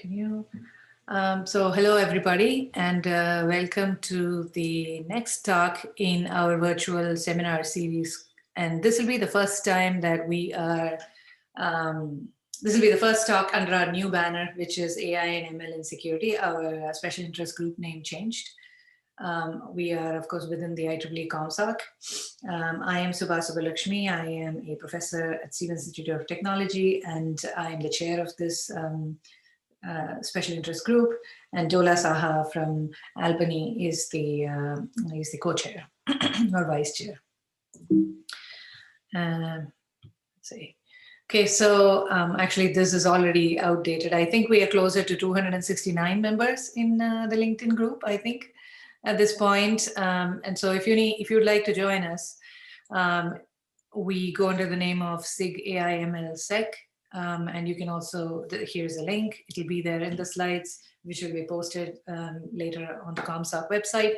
continue. So hello, everybody, and welcome to the next talk in our virtual seminar series. And this will be the first time that we are, this will be the first talk under our new banner, which is AI and ML in security. Our special interest group name changed. We are, of course, within the IEEE ComSoc. I am Subha Subbalakshmi. I am a professor at Stevens Institute of Technology, and I am the chair of this special interest group. And Dola Saha from Albany is the co-chair or vice chair. Let's see. Okay, so actually this is already outdated. I think we are closer to 269 members in the LinkedIn group, I think, at this point. And so if you'd like to join us, we go under the name of SIG AI ML Sec. And you can also, here's a link. It'll be there in the slides, which will be posted later on the ComSoc website.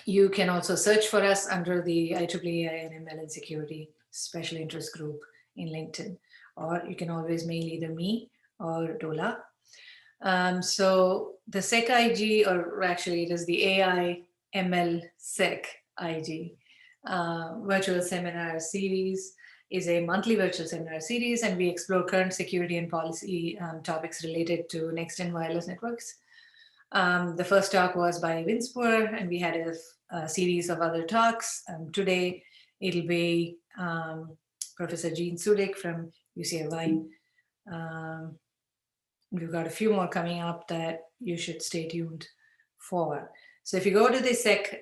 You can also search for us under the IEEE AI and ML in Security Special Interest Group in LinkedIn, or you can always mail either me or Dola. So the SEC IG, or actually it is the AI ML SEC IG virtual seminar series, is a monthly virtual seminar series, and we explore current security and policy topics related to next-gen wireless networks. The first talk was by Winspur, and we had a series of other talks. Today, it'll be Professor Jean Tsudik from UC Irvine. We've got a few more coming up that you should stay tuned for. So if you go to the SIG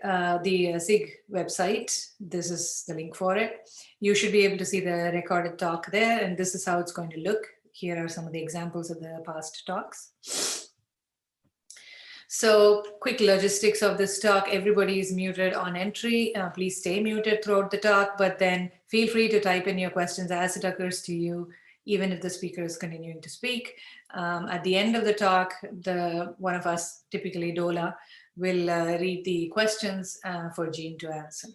website, this is the link for it. You should be able to see the recorded talk there, and this is how it's going to look. Here are some of the examples of the past talks. So quick logistics of this talk. Everybody is muted on entry. Please stay muted throughout the talk, but then feel free to type in your questions as it occurs to you, even if the speaker is continuing to speak. At the end of the talk, one of us, typically Dola, will read the questions for Jean to answer.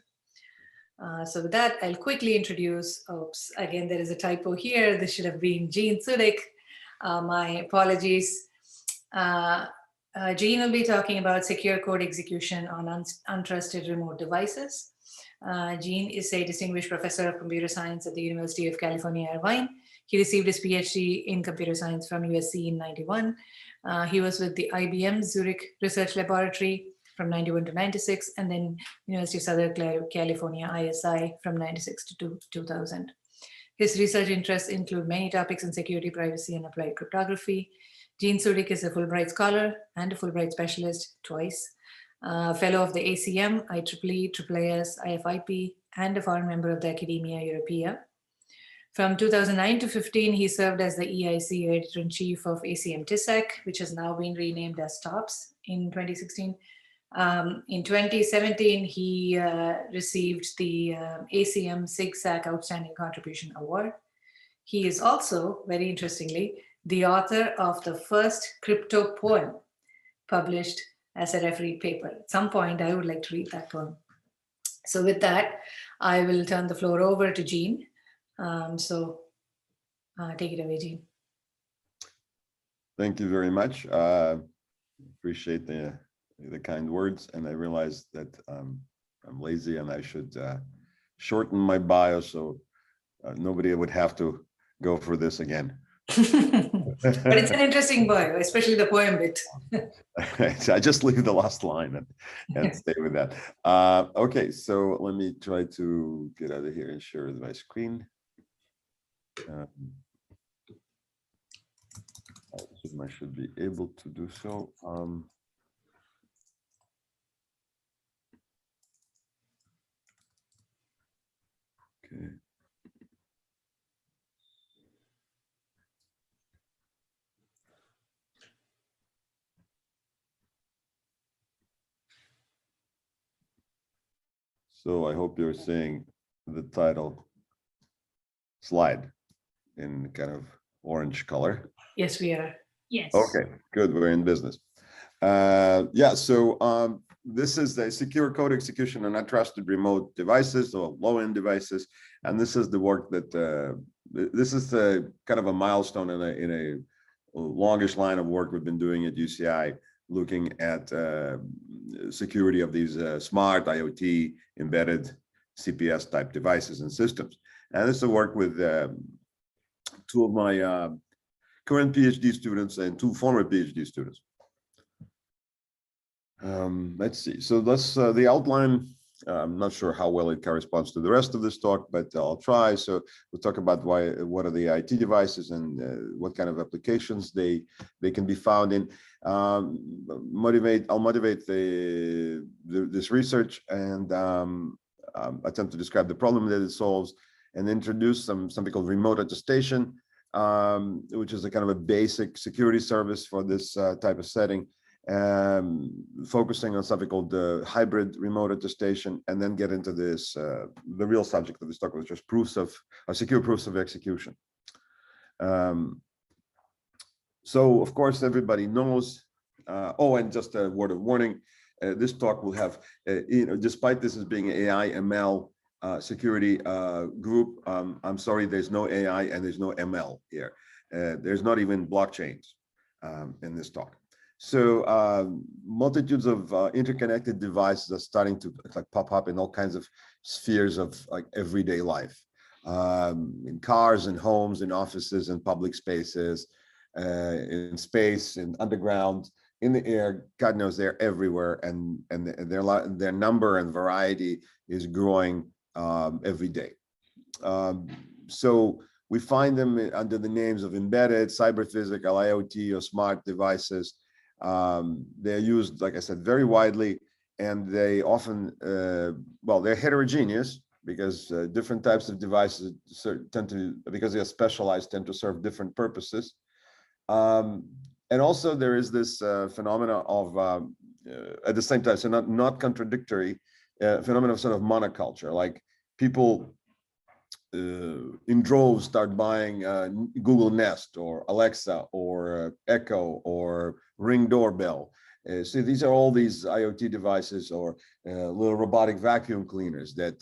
So with that, I'll quickly introduce, oops, again, there is a typo here. This should have been Jean Tsudik. My apologies. Jean will be talking about secure code execution on untrusted remote devices. Jean is a distinguished professor of computer science at the University of California, Irvine. He received his PhD in computer science from USC in '91. He was with the IBM Zurich Research Laboratory from '91 to '96, and then University of Southern California, ISI, from '96 to 2000. His research interests include many topics in security, privacy, and applied cryptography. Jean Tsudik is a Fulbright Scholar and a Fulbright Specialist twice, Fellow of the ACM, IEEE, AAAS, IFIP, and a foreign member of the Academia Europaea. From 2009 to 15, he served as the EIC Editor-in-Chief of ACM TISAC, which has now been renamed as TOPS in 2016. In 2017, he received the ACM SIG-SAC Outstanding Contribution Award. He is also, very interestingly, the author of the first crypto poem published as a refereed paper. At some point, I would like to read that poem. So with that, I will turn the floor over to Jean. Take it away, Jean. Thank you very much. Appreciate the kind words, and I realize that I'm lazy and I should shorten my bio so nobody would have to go for this again. But it's an interesting bio, especially the poem bit. I just leave the last line and stay with that. Okay, so let me try to get out of here and share my screen. I should be able to do so. Okay. So I hope you're seeing the title slide in kind of orange color. Yes, we are. Yes. Okay, good. We're in business. Yeah, so this is the secure code execution on untrusted remote devices or low-end devices. And this is the work that, this is the kind of a milestone in a longish line of work we've been doing at UCI, looking at security of these smart IoT embedded CPS type devices and systems. And this is work with two of my current PhD students and two former PhD students. Let's see. So that's the outline. I'm not sure how well it corresponds to the rest of this talk, but I'll try. So we'll talk about what are the IT devices and what kind of applications they can be found in. I'll motivate this research and attempt to describe the problem that it solves, and introduce something called remote attestation, which is a kind of a basic security service for this type of setting. Focusing on something called the hybrid remote attestation, and then get into this the real subject of this talk, which is proofs of secure proofs of execution. So of course everybody knows. And just a word of warning: this talk will have, despite this as being an AI ML security group, I'm sorry, there's no AI and there's no ML here. There's not even blockchains in this talk. So multitudes of interconnected devices are starting to pop up in all kinds of spheres of everyday life, in cars, in homes, in offices, in public spaces, in space, in underground, in the air. God knows they're everywhere, and their number and variety is growing every day. So we find them under the names of embedded, cyber physical, IoT, or smart devices. They're used, like I said, very widely, and they often, they're heterogeneous because different types of devices tend to, because they're specialized, tend to serve different purposes. And also there is this phenomena of, at the same time, so not contradictory, phenomena of sort of monoculture, like people in droves start buying Google Nest or Alexa or Echo or Ring doorbell. So these are all these IoT devices or little robotic vacuum cleaners that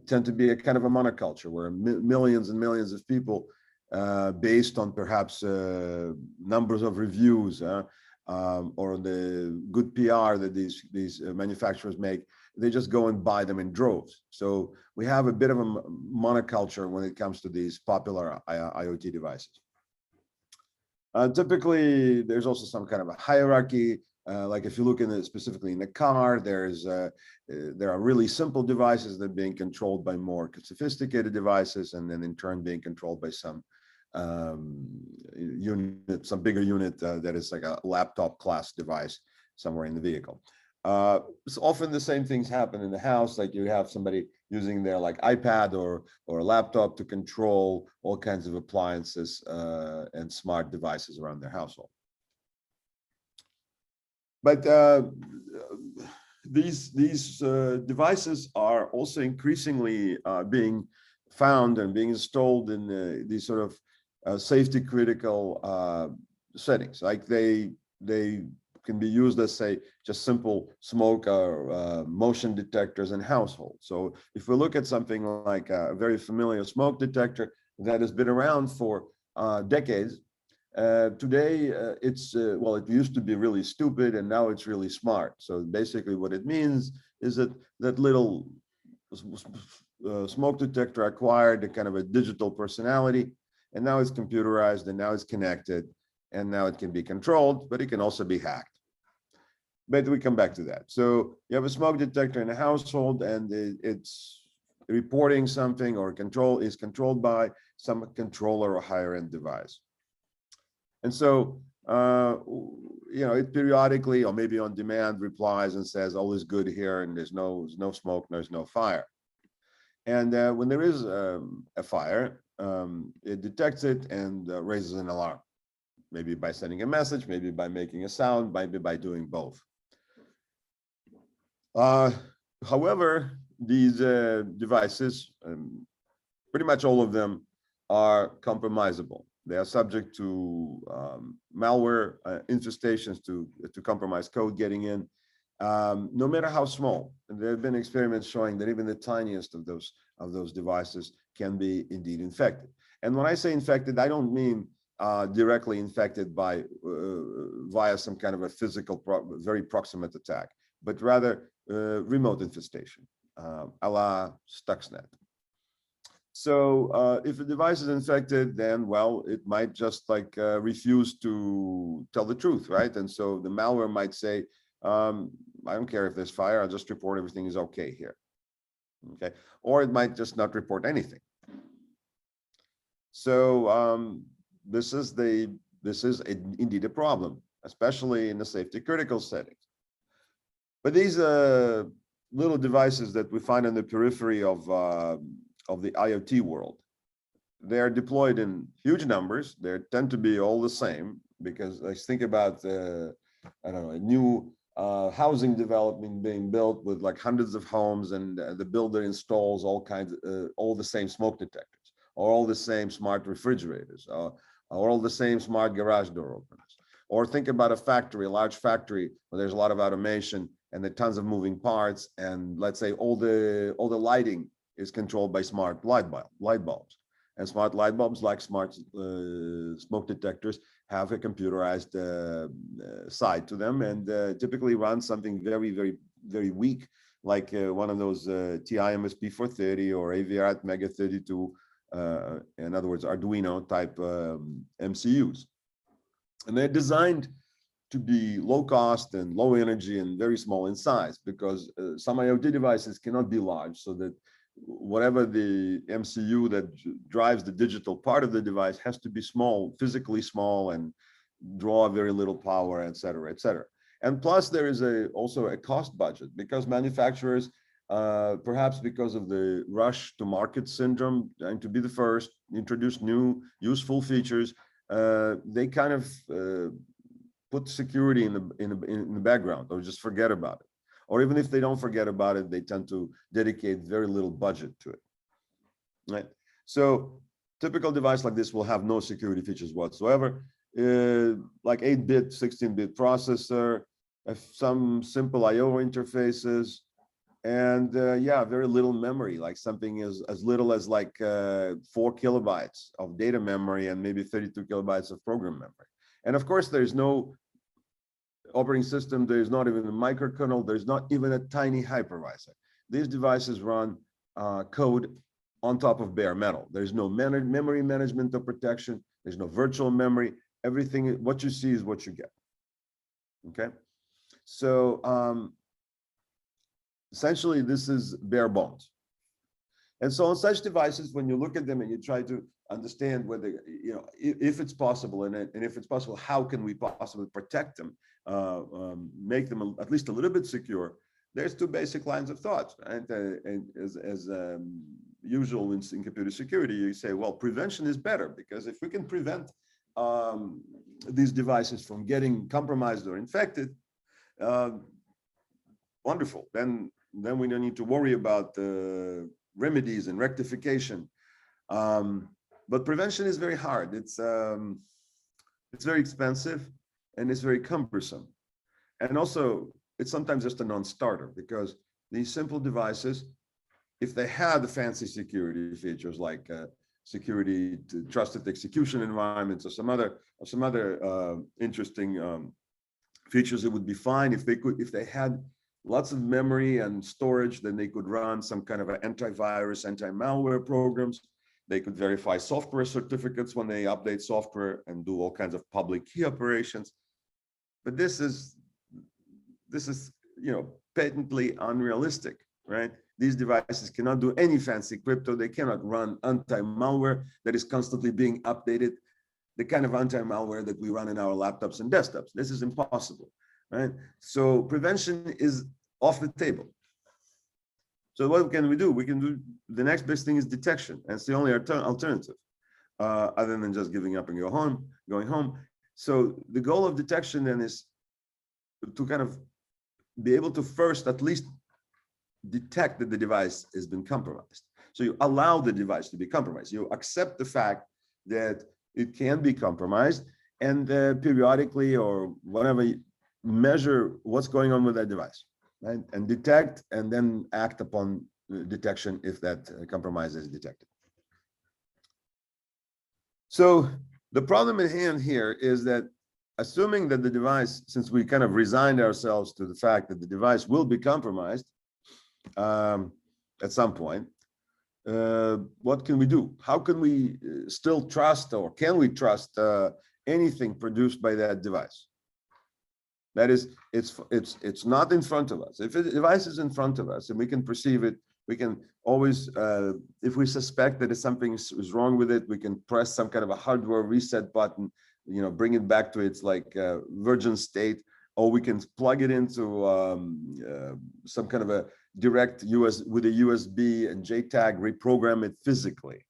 tend to be a kind of a monoculture where millions and millions of people, based on perhaps numbers of reviews or the good PR that these manufacturers make, they just go and buy them in droves. So we have a bit of a monoculture when it comes to these popular IoT devices. Typically, there's also some kind of a hierarchy. Like if you look specifically in the car, there are really simple devices that are being controlled by more sophisticated devices, and then in turn being controlled by some unit, some bigger unit that is like a laptop class device somewhere in the vehicle. So often the same things happen in the house, like you have somebody using their iPad or a laptop to control all kinds of appliances and smart devices around their household. But these devices are also increasingly being found and being installed in these sort of safety critical settings. Like they can be used as, say, just simple smoke or motion detectors in households. So if we look at something like a very familiar smoke detector that has been around for decades, today it used to be really stupid and now it's really smart. So basically what it means is that little smoke detector acquired a kind of a digital personality, and now it's computerized, and now it's connected, and now it can be controlled, but it can also be hacked. But we come back to that. So you have a smoke detector in a household, and it's reporting something or is controlled by some controller or higher end device. And so, it periodically or maybe on demand replies and says, all is good here, and there's no smoke, there's no fire. And when there is a fire, it detects it and raises an alarm, maybe by sending a message, maybe by making a sound, maybe by doing both. However, these devices, pretty much all of them, are compromisable. They are subject to malware infestations, to compromised code getting in, no matter how small. And there have been experiments showing that even the tiniest of those devices can be indeed infected. And when I say infected, I don't mean directly infected by via some kind of a physical, very proximate attack, but rather remote infestation, a la Stuxnet. So if a device is infected, then, well, it might just like refuse to tell the truth, right? And so the malware might say, I don't care if there's fire, I'll just report everything is okay here. Okay, or it might just not report anything. So this is indeed a problem, especially in the safety critical settings. But these little devices that we find on the periphery of the IoT world, they are deployed in huge numbers. They tend to be all the same, because let's think about I don't know, a new housing development being built with like hundreds of homes, and the builder installs all kinds of all the same smoke detectors, or all the same smart refrigerators, or all the same smart garage door openers. Or think about a factory, a large factory where there's a lot of automation and there are tons of moving parts, and let's say all the lighting is controlled by smart light bulbs. And smart light bulbs, like smart smoke detectors, have a computerized side to them, and typically run something very, very, very weak, like one of those TI MSP430 or AVR Mega 32, in other words, Arduino type MCUs. And they're designed to be low cost and low energy and very small in size, because some IoT devices cannot be large, so that whatever the MCU that drives the digital part of the device has to be small, physically small, and draw very little power, et cetera, et cetera. And plus there is also a cost budget, because manufacturers, perhaps because of the rush to market syndrome, and to be the first, introduce new useful features, they kind of put security in the background, or just forget about it. Or even if they don't forget about it, they tend to dedicate very little budget to it, right? So typical device like this will have no security features whatsoever, like 8-bit, 16-bit processor, some simple I/O interfaces, and yeah, very little memory, like something as little as like 4 kilobytes of data memory and maybe 32 kilobytes of program memory. And of course, there's no operating system, there's not even a microkernel, there's not even a tiny hypervisor. These devices run code on top of bare metal. There's no memory management or protection, there's no virtual memory. Everything, what you see is what you get. Okay, so essentially this is bare bones. And so on such devices, when you look at them and you try to understand whether, you know, if it's possible, and if it's possible, how can we possibly protect them, make them at least a little bit secure, there's 2 basic lines of thought. And as usual in computer security, you say, well, prevention is better, because if we can prevent these devices from getting compromised or infected, wonderful. Then we don't need to worry about remedies and rectification. But prevention is very hard. It's very expensive, and it's very cumbersome. And also, it's sometimes just a non-starter, because these simple devices, if they had the fancy security features like security to trusted execution environments, or some other interesting features, it would be fine. If they had lots of memory and storage, then they could run some kind of antivirus, anti-malware programs. They could verify software certificates when they update software, and do all kinds of public key operations. But this is, you know, patently unrealistic, right? These devices cannot do any fancy crypto. They cannot run anti-malware that is constantly being updated, the kind of anti-malware that we run in our laptops and desktops. This is impossible, right? So prevention is off the table. So what can we do? We can do, the next best thing is detection. And it's the only alternative, other than just giving up and going home. So the goal of detection then is to kind of be able to first at least detect that the device has been compromised. So you allow the device to be compromised. You accept the fact that it can be compromised, and periodically or whatever, measure what's going on with that device, right? And detect, and then act upon detection if that compromise is detected. So The problem at hand here is that assuming that the device, since we kind of resigned ourselves to the fact that the device will be compromised at some point, what can we do? How can we still trust, or can we trust anything produced by that device? That is, it's not in front of us. If a device is in front of us and we can perceive it, we can always, if we suspect that something is wrong with it, we can press some kind of a hardware reset button, bring it back to its virgin state, or we can plug it into some kind of a direct with a USB and JTAG, reprogram it physically.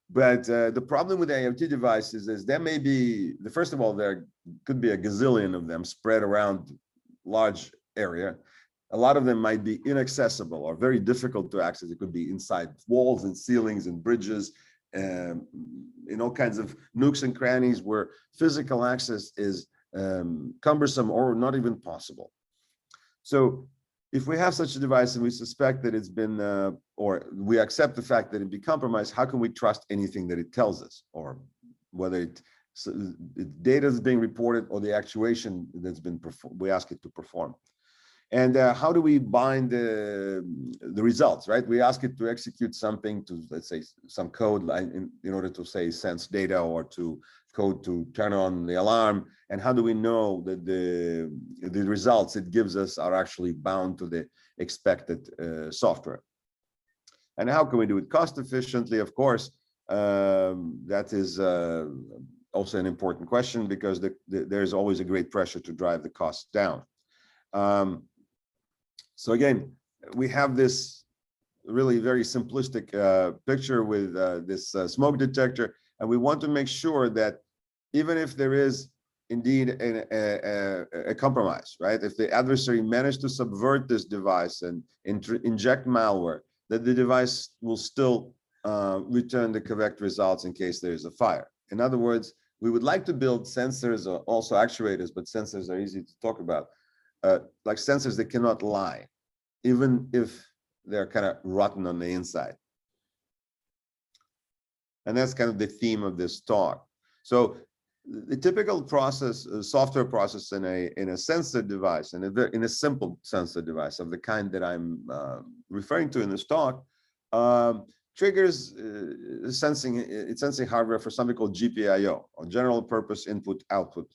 But the problem with IoT devices is there may be, first of all, there could be a gazillion of them spread around large area. A lot of them might be inaccessible or very difficult to access. It could be inside walls and ceilings and bridges, in all kinds of nooks and crannies where physical access is cumbersome or not even possible. So if we have such a device and we suspect that it's been, or we accept the fact that it be compromised, how can we trust anything that it tells us, or whether data is being reported or the actuation that's been performed, we ask it to perform? And how do we bind the results, right? We ask it to execute something, to, let's say, some code in order to, say, sense data, or to code to turn on the alarm. And how do we know that the results it gives us are actually bound to the expected software? And how can we do it cost efficiently? Of course, that is also an important question, because there's always a great pressure to drive the costs down. So again, we have this really very simplistic picture with this smoke detector, and we want to make sure that even if there is indeed a compromise, right? If the adversary managed to subvert this device and inject malware, that the device will still return the correct results in case there is a fire. In other words, we would like to build sensors, or also actuators, but sensors are easy to talk about, like sensors that cannot lie, even if they're kind of rotten on the inside. And that's kind of the theme of this talk. So the typical process, software process in a sensor device, in a simple sensor device of the kind that I'm referring to in this talk, triggers sensing hardware for something called GPIO, or general purpose input-output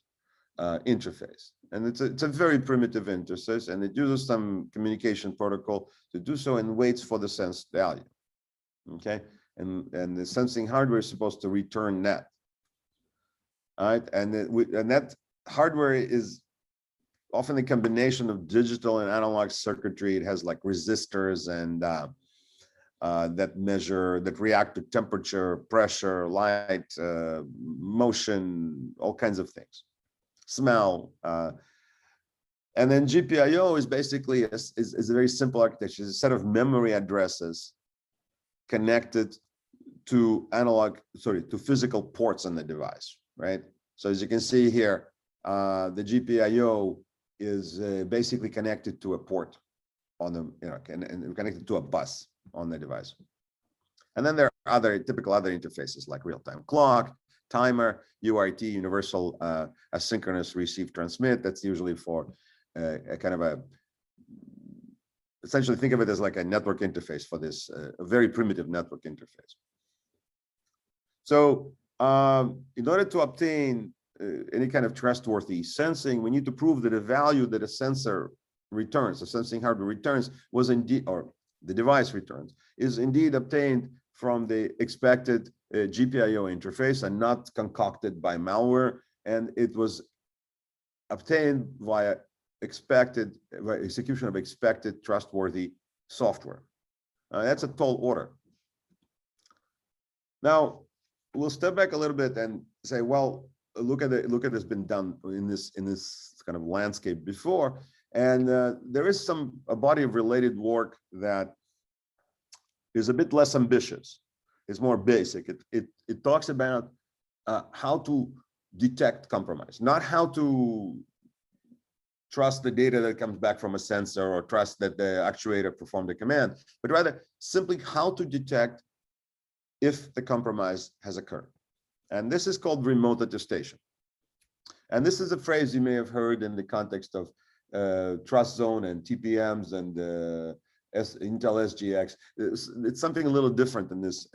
interface. And it's a very primitive interface, and it uses some communication protocol to do so, and waits for the sensed value. Okay, and the sensing hardware is supposed to return that. All right, and that hardware is often a combination of digital and analog circuitry. It has like resistors and that react to temperature, pressure, light, motion, all kinds of things, smell. And then GPIO is basically is a very simple architecture. It's a set of memory addresses connected to to physical ports on the device, right? So as you can see here, the GPIO is basically connected to a port on the, and connected to a bus on the device. And then there are typical other interfaces like real-time clock, timer, UART, universal asynchronous receive transmit. That's usually for a kind of essentially think of it as like a network interface for this, a very primitive network interface. So in order to obtain any kind of trustworthy sensing, we need to prove that a value that a sensor returns, a sensing hardware returns, was indeed, or the device returns, is indeed obtained from the expected GPIO interface and not concocted by malware, and it was obtained via execution of expected trustworthy software. That's a tall order. Now we'll step back a little bit and say, well, look at this been done in this kind of landscape before, and there is a body of related work that is a bit less ambitious. It's more basic. It talks about how to detect compromise, not how to trust the data that comes back from a sensor or trust that the actuator performed the command, but rather simply how to detect if the compromise has occurred. And this is called remote attestation. And this is a phrase you may have heard in the context of trust zone and TPMs and Intel SGX. It's something a little different in this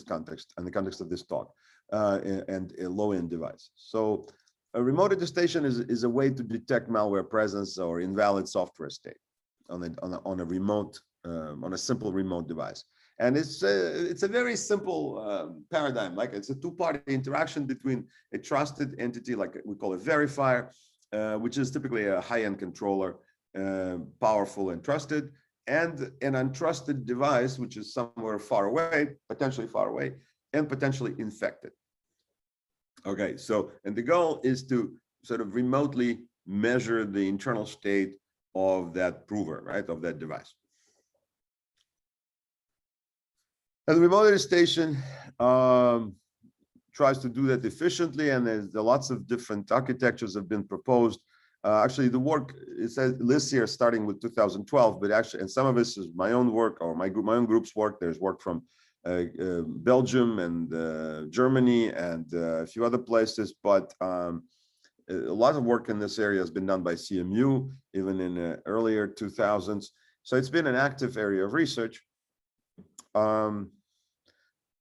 context, in the context of this talk, and a low-end device. So a remote attestation is a way to detect malware presence or invalid software state on a remote, on a simple remote device. And it's a very simple paradigm. Like, it's a two-party interaction between a trusted entity, like we call a verifier, which is typically a high-end controller, powerful and trusted, and an untrusted device, which is somewhere far away, potentially far away, and potentially infected. Okay, so, and the goal is to sort of remotely measure the internal state of that prover, right, of that device. And the remote attestation tries to do that efficiently, and there's lots of different architectures have been proposed. Actually, the work, it says lists here starting with 2012, but actually, and some of this is my own work or my own group's work. There's work from Belgium and Germany and a few other places, but a lot of work in this area has been done by CMU, even in earlier 2000s. So it's been an active area of research.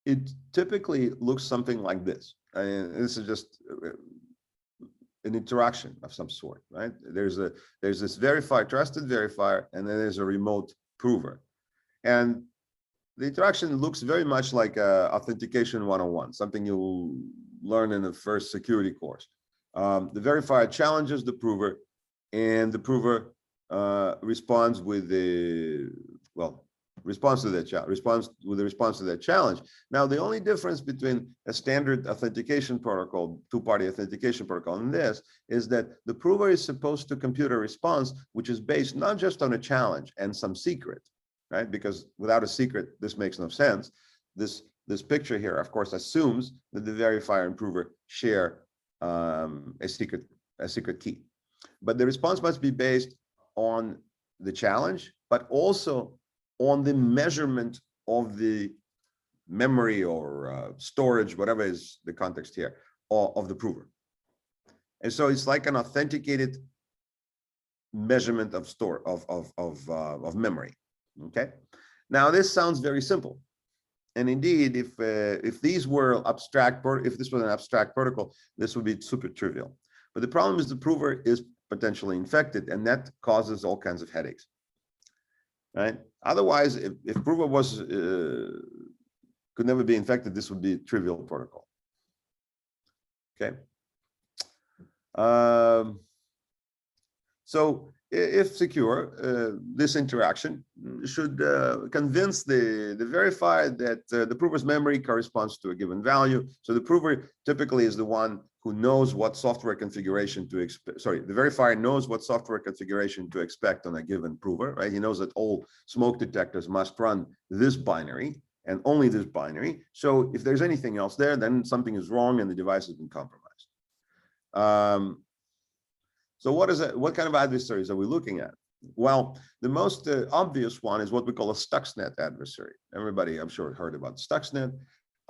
It typically looks something like this. And this is just an interaction of some sort, right? There's this verifier, trusted verifier, and then there's a remote prover. And the interaction looks very much like authentication 101, something you'll learn in the first security course. The verifier challenges the prover, and the prover responds with the, well, response to that challenge, response to that challenge. Now, the only difference between a standard authentication protocol, two-party authentication protocol, and this is that the prover is supposed to compute a response which is based not just on a challenge and some secret, right? Because without a secret, this makes no sense. This picture here, of course, assumes that the verifier and prover share a secret key. But the response must be based on the challenge, but also on the measurement of the memory or storage, whatever is the context here, of the prover. And so it's like an authenticated measurement of memory. Okay. Now this sounds very simple, and indeed, if these were abstract, if this was an abstract protocol, this would be super trivial. But the problem is the prover is potentially infected, and that causes all kinds of headaches. Right? Otherwise, if prover was could never be infected, this would be a trivial protocol. Okay. So if secure, this interaction should convince the verifier that the prover's memory corresponds to a given value. So the prover typically is the one who knows what software configuration to expect. Sorry, the verifier knows what software configuration to expect on a given prover, right? He knows that all smoke detectors must run this binary and only this binary. So if there's anything else there, then something is wrong and the device has been compromised. So what kind of adversaries are we looking at? Well, the most obvious one is what we call a Stuxnet adversary. Everybody, I'm sure, heard about Stuxnet.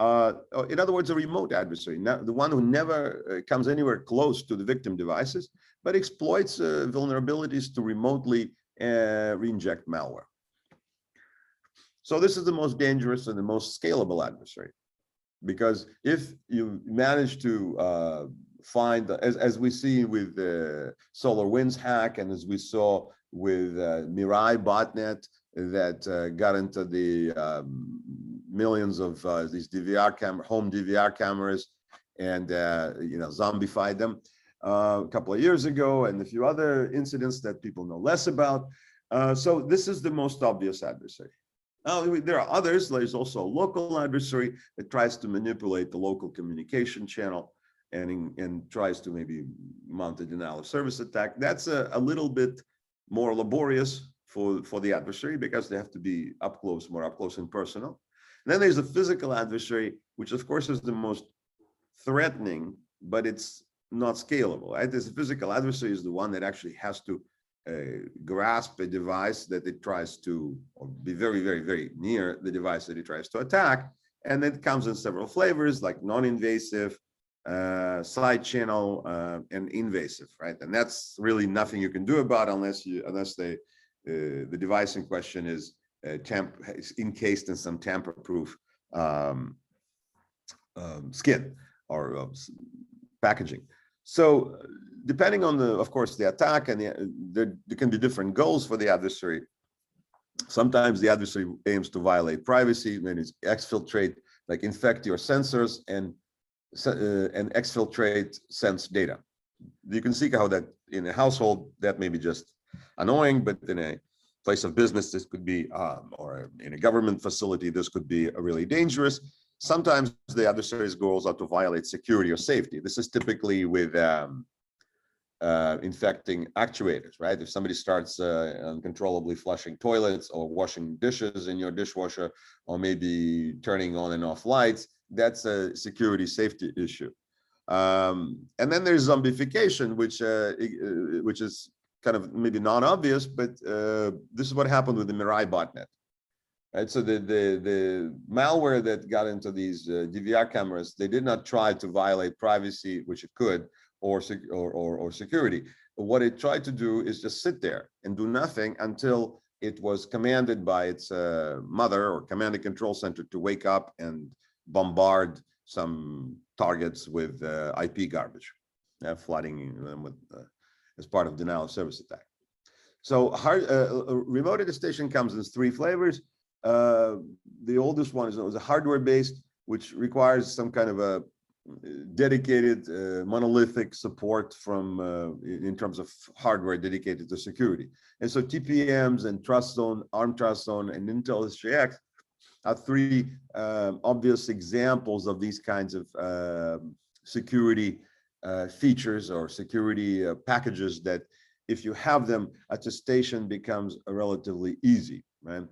In other words, a remote adversary, the one who never comes anywhere close to the victim devices, but exploits vulnerabilities to remotely reinject malware. So this is the most dangerous and the most scalable adversary, because if you manage to find, as we see with the SolarWinds hack, and as we saw with Mirai botnet that got into the millions of these home DVR cameras and zombified them a couple of years ago, and a few other incidents that people know less about. So this is the most obvious adversary. Now, there are others. There's also a local adversary that tries to manipulate the local communication channel and tries to maybe mount a denial of service attack. That's a little bit more laborious for the adversary, because they have to be more up close and personal. And then there's a physical adversary, which of course is the most threatening, but it's not scalable, right? This physical adversary is the one that actually has to grasp a device that it tries to, or be very, very, very near the device that it tries to attack, And it comes in several flavors like non-invasive, side channel, and invasive, right? And that's really nothing you can do about unless the device in question is encased in some tamper-proof skin or packaging. So depending on of course, the attack, and there can be different goals for the adversary. Sometimes the adversary aims to violate privacy, when it's exfiltrate, like infect your sensors and exfiltrate sense data. You can see how that in a household, that may be just annoying, but in a place of business, this could be, or in a government facility, this could be really dangerous. Sometimes the adversary's goals are to violate security or safety. This is typically with infecting actuators, right? If somebody starts uncontrollably flushing toilets or washing dishes in your dishwasher, or maybe turning on and off lights, that's a security safety issue. And then there's zombification, which is kind of maybe non-obvious, but this is what happened with the Mirai botnet. Right, so the malware that got into these DVR cameras, they did not try to violate privacy, which it could, or security. But what it tried to do is just sit there and do nothing until it was commanded by its mother or command and control center to wake up and bombard some targets with IP garbage, flooding them with as part of denial of service attack. So remote attestation comes in 3 flavors. The oldest one is a hardware-based, which requires some kind of a dedicated monolithic support from in terms of hardware dedicated to security. And so TPMs and Trust Zone, ARM Trust Zone, and Intel SGX are 3 obvious examples of these kinds of security features or security packages that, if you have them, attestation becomes relatively easy, right?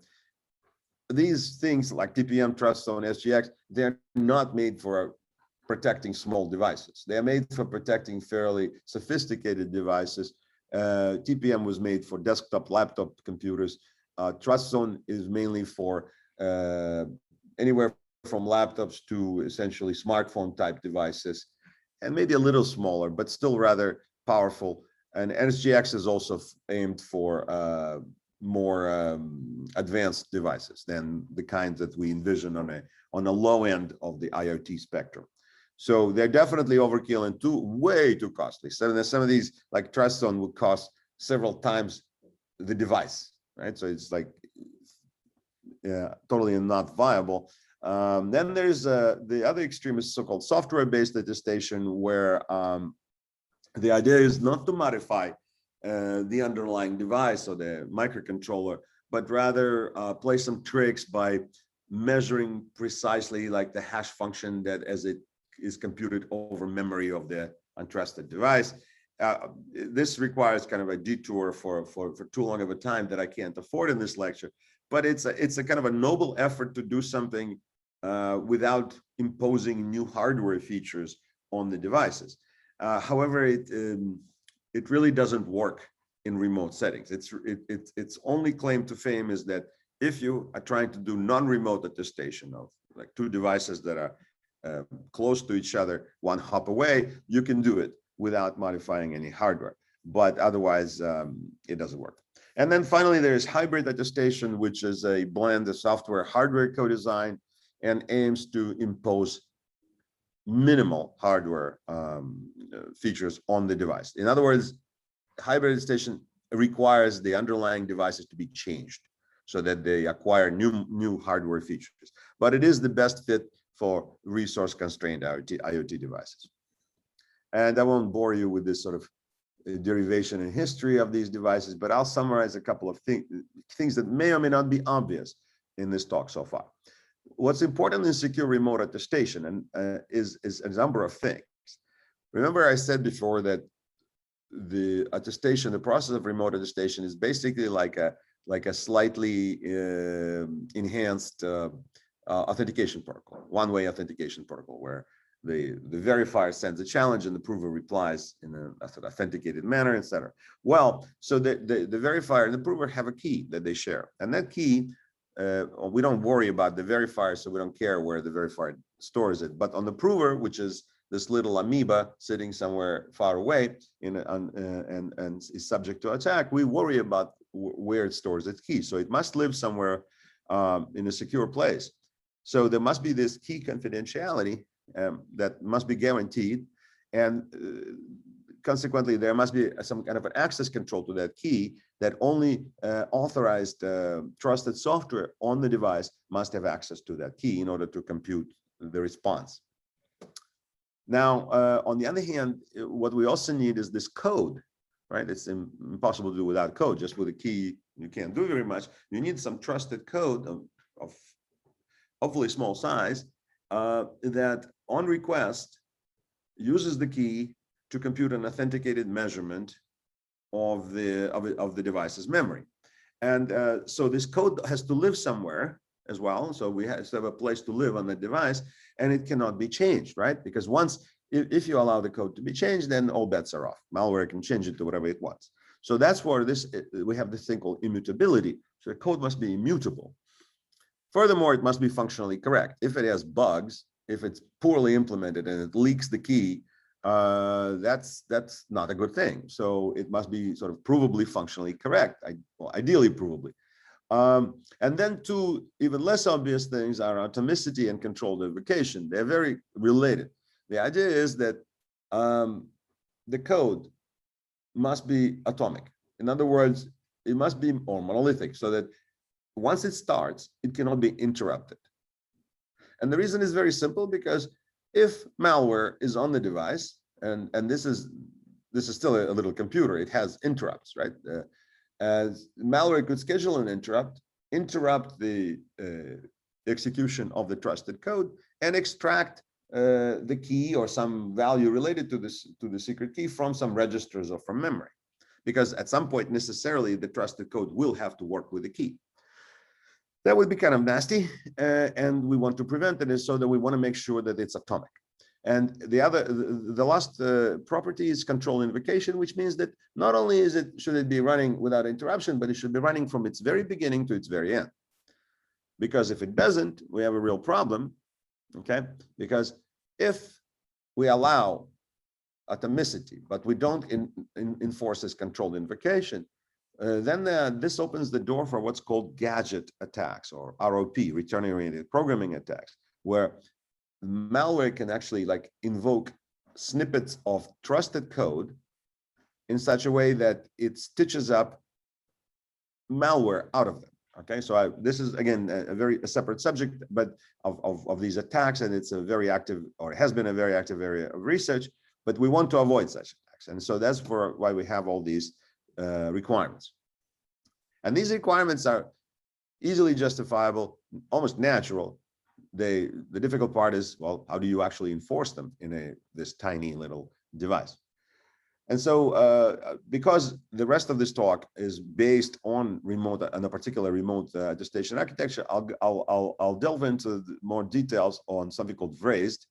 These things like TPM, Trust Zone, SGX, they're not made for protecting small devices. They're made for protecting fairly sophisticated devices. TPM was made for desktop, laptop computers. Trust Zone is mainly for anywhere from laptops to essentially smartphone type devices, and maybe a little smaller, but still rather powerful. And SGX is also aimed for more advanced devices than the kinds that we envision on a low end of the IoT spectrum. So they're definitely overkill and way too costly. Some of these, like Trust Zone, would cost several times the device, right? So it's like totally not viable. Then there's the other extreme is so-called software-based attestation, where the idea is not to modify the underlying device or the microcontroller, but rather play some tricks by measuring precisely like the hash function that as it is computed over memory of the untrusted device. This requires kind of a detour for too long of a time that I can't afford in this lecture, but it's a kind of a noble effort to do something without imposing new hardware features on the devices. However, it really doesn't work in remote settings. Its only claim to fame is that if you are trying to do non-remote attestation of like 2 devices that are close to each other, 1 hop away, you can do it without modifying any hardware. But otherwise, it doesn't work. And then finally, there's hybrid attestation, which is a blend of software hardware co-design and aims to impose minimal hardware features on the device. In other words, hybrid attestation requires the underlying devices to be changed so that they acquire new hardware features. But it is the best fit for resource-constrained IoT devices. And I won't bore you with this sort of derivation and history of these devices, but I'll summarize a couple of things that may or may not be obvious in this talk so far. What's important in secure remote attestation is a number of things. Remember, I said before that the attestation, the process of remote attestation, is basically like a slightly enhanced authentication protocol, one-way authentication protocol, where the verifier sends a challenge and the prover replies in an authenticated manner, etc. Well, so the verifier and the prover have a key that they share, and that key we don't worry about the verifier, so we don't care where the verifier stores it. But on the prover, which is this little amoeba sitting somewhere far away and is subject to attack, we worry about where it stores its key. So it must live somewhere in a secure place. So there must be this key confidentiality that must be guaranteed, and consequently, there must be some kind of an access control to that key that only authorized trusted software on the device must have access to that key in order to compute the response. Now, on the other hand, what we also need is this code, right? It's impossible to do without code. Just with a key, you can't do very much. You need some trusted code of hopefully small size that on request uses the key to compute an authenticated measurement of the device's memory. And so this code has to live somewhere as well. So we have to have a place to live on the device, and it cannot be changed, right? Because once, if you allow the code to be changed, then all bets are off. Malware can change it to whatever it wants. So that's where we have this thing called immutability. So the code must be immutable. Furthermore, it must be functionally correct. If it has bugs, if it's poorly implemented and it leaks the key, that's not a good thing. So it must be sort of provably functionally correct, well, ideally provably. And then two even less obvious things are atomicity and controlled invocation. They're very related. The idea is that the code must be atomic. In other words, it must be or monolithic, so that once it starts, it cannot be interrupted. And the reason is very simple, because if malware is on the device, and this is still a little computer, it has interrupts, right? As malware could schedule an interrupt the execution of the trusted code, and extract the key or some value related to the secret key from some registers or from memory, because at some point necessarily the trusted code will have to work with the key. That would be kind of nasty, and we want to prevent it, so that we want to make sure that it's atomic. And the last property is control invocation, which means that not only should it be running without interruption, but it should be running from its very beginning to its very end. Because if it doesn't, we have a real problem, okay? Because if we allow atomicity, but we don't enforce this controlled invocation, then this opens the door for what's called gadget attacks, or ROP, return-oriented programming attacks, where malware can actually invoke snippets of trusted code in such a way that it stitches up malware out of them. Okay, so this is again a separate subject, but of these attacks, and it's a very active, or has been a very active area of research. But we want to avoid such attacks, and so that's why we have all these requirements. And these requirements are easily justifiable, almost natural. The difficult part is, well, how do you actually enforce them in this tiny little device? And so because the rest of this talk is based on a particular remote attestation architecture, I'll delve into more details on something called Vrazed,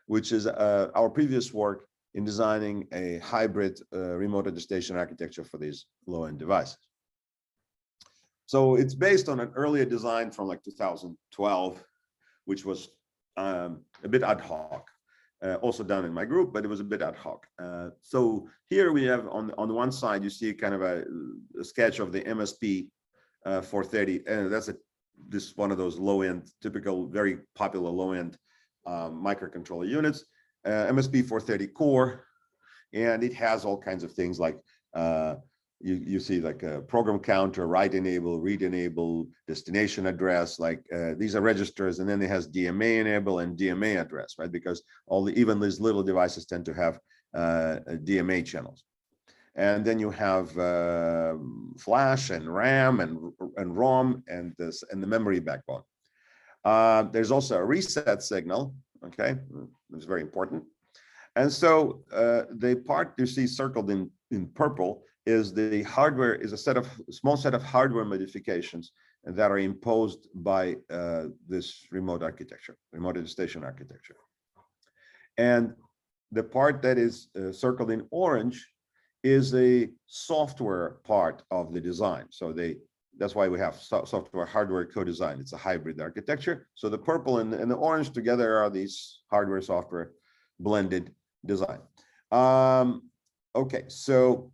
which is our previous work in designing a hybrid remote attestation architecture for these low-end devices. So it's based on an earlier design from 2012, which was a bit ad hoc, also done in my group, but it was a bit ad hoc. So here we have on the one side, you see kind of a sketch of the MSP 430, and that's this one of those low-end, typical, very popular low-end microcontroller units, MSP 430 core, and it has all kinds of things like you see a program counter, write enable, read enable, destination address, these are registers, and then it has DMA enable and DMA address, right? Because even these little devices tend to have DMA channels. And then you have flash and RAM and ROM and the memory backbone. There's also a reset signal, okay? It's very important. And so the part you see circled in purple is the hardware, is a small set of hardware modifications that are imposed by this remote attestation architecture. And the part that is circled in orange is a software part of the design. So That's why we have software hardware co-design. It's a hybrid architecture. So the purple and the orange together are these hardware software blended design. Okay, so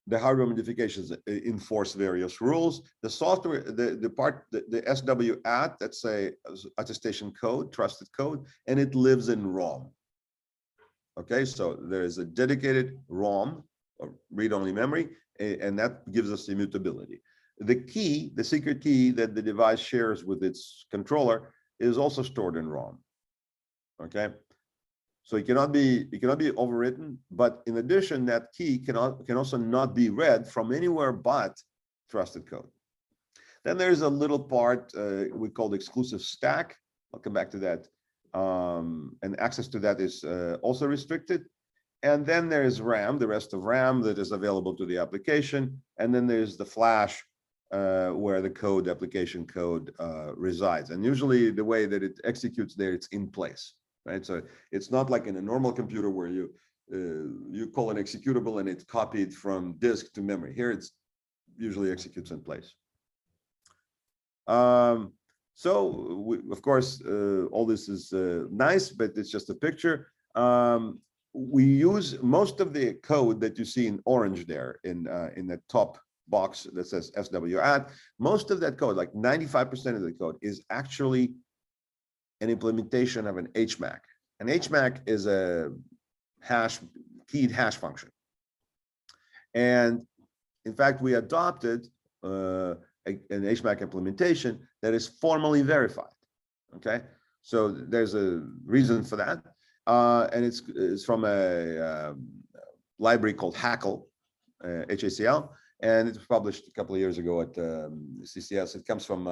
the hardware modifications enforce various rules. The software, the SW@, that's a attestation code, trusted code, and it lives in ROM. Okay, so there is a dedicated ROM, or read-only memory, and that gives us immutability. The key, the secret key that the device shares with its controller is also stored in ROM. Okay, so it cannot be overwritten, but in addition, that key can also not be read from anywhere but trusted code. Then there's a little part we call the exclusive stack. I'll come back to that. And access to that is also restricted. And then there's RAM, the rest of RAM that is available to the application. And then there's the flash where the code, application code resides. And usually the way that it executes there, it's in place, right? So it's not like in a normal computer where you call an executable and it's copied from disk to memory. Here it's usually executes in place. Of course, all this is nice, but it's just a picture. We use most of the code that you see in orange there in the top box that says SW@. Most of that code, like 95% of the code, is actually an implementation of an HMAC. An HMAC is a keyed hash function. And in fact, we adopted an HMAC implementation that is formally verified. Okay, so there's a reason for that, and it's from a library called Hackle, HACL, and it was published a couple of years ago at CCS. It comes from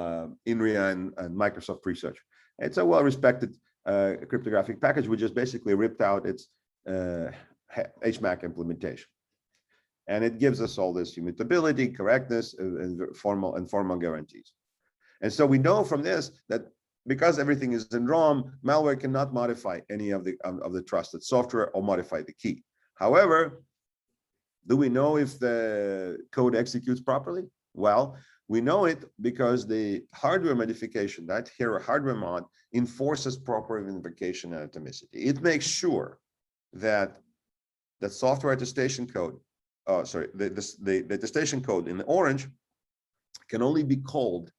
INRIA and Microsoft Research. It's a well-respected cryptographic package. We just basically ripped out its HMAC implementation. And it gives us all this immutability, correctness, and formal guarantees. And so we know from this that because everything is in ROM, malware cannot modify any of the trusted software or modify the key. However, do we know if the code executes properly? Well, we know it because the hardware modification, that here hardware mod, enforces proper invocation and atomicity. It makes sure that the software attestation code, the attestation code in the orange can only be called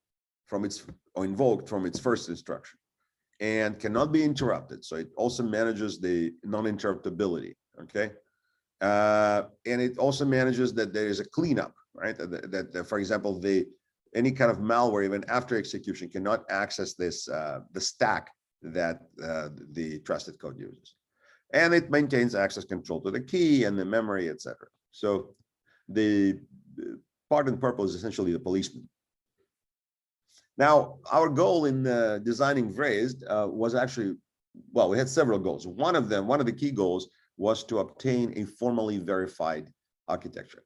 from its or invoked from its first instruction and cannot be interrupted. So it also manages the non-interruptibility. Okay, and it also manages that there is a cleanup, right? That for example, any kind of malware even after execution cannot access this the stack that the trusted code uses, and it maintains access control to the key and the memory, etc. So the part in purple is essentially the policeman. Now, our goal in designing Vrazed was actually, well, we had several goals. One of the key goals was to obtain a formally verified architecture.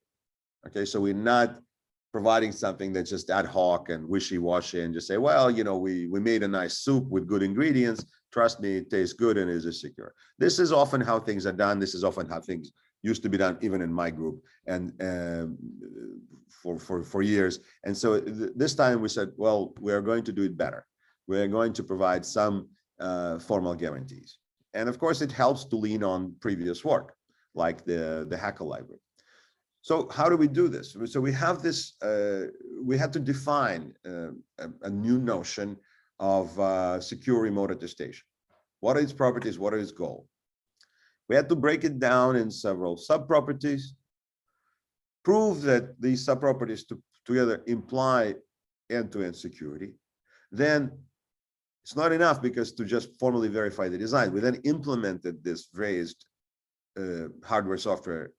Okay, so we're not providing something that's just ad hoc and wishy-washy and just say, well, you know, we made a nice soup with good ingredients. Trust me, it tastes good and is secure. This is often how things are done. This is often how things used to be done, even in my group, and for years. And so this time we said, well, we are going to do it better. We are going to provide some formal guarantees. And of course, it helps to lean on previous work, like the Hackle library. So how do we do this? So we have this, we had to define a new notion of secure remote attestation. What are its properties? What are its goals? We had to break it down in several sub-properties, prove that these sub-properties together imply end-to-end security. Then it's not enough because to just formally verify the design. We then implemented this Vrazed hardware software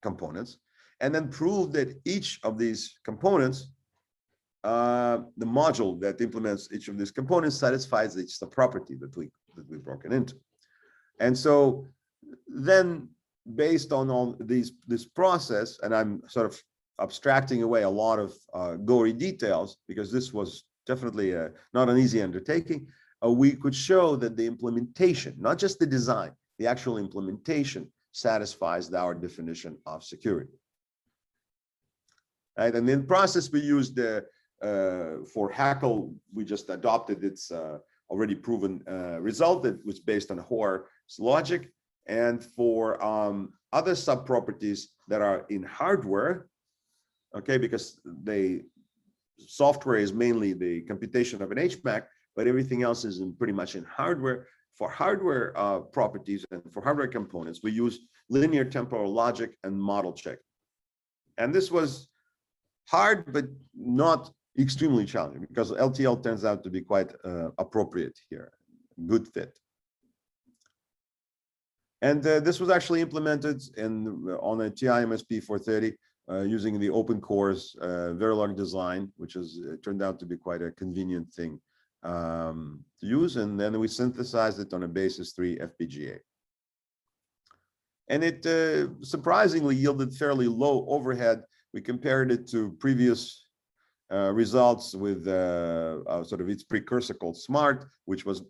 components, and then proved that each of these components, the module that implements each of these components satisfies each sub-property that we've broken into. And so then based on all this process, and I'm sort of abstracting away a lot of gory details because this was definitely not an easy undertaking, we could show that the implementation, not just the design, the actual implementation satisfies our definition of security. right? And in process, we used the for Hackle, we just adopted its already proven result that was based on Hoare's logic. And for other subproperties that are in hardware, okay, because software is mainly the computation of an HMAC, but everything else is pretty much in hardware. For hardware properties and for hardware components, we use linear temporal logic and model check. And this was hard, but not extremely challenging, because LTL turns out to be quite appropriate here, good fit. And this was actually implemented on a TI MSP 430 using the open cores Verilog design, which turned out to be quite a convenient thing to use. And then we synthesized it on a basis 3 FPGA. And it surprisingly yielded fairly low overhead. We compared it to previous results with sort of its precursor called SMART, which was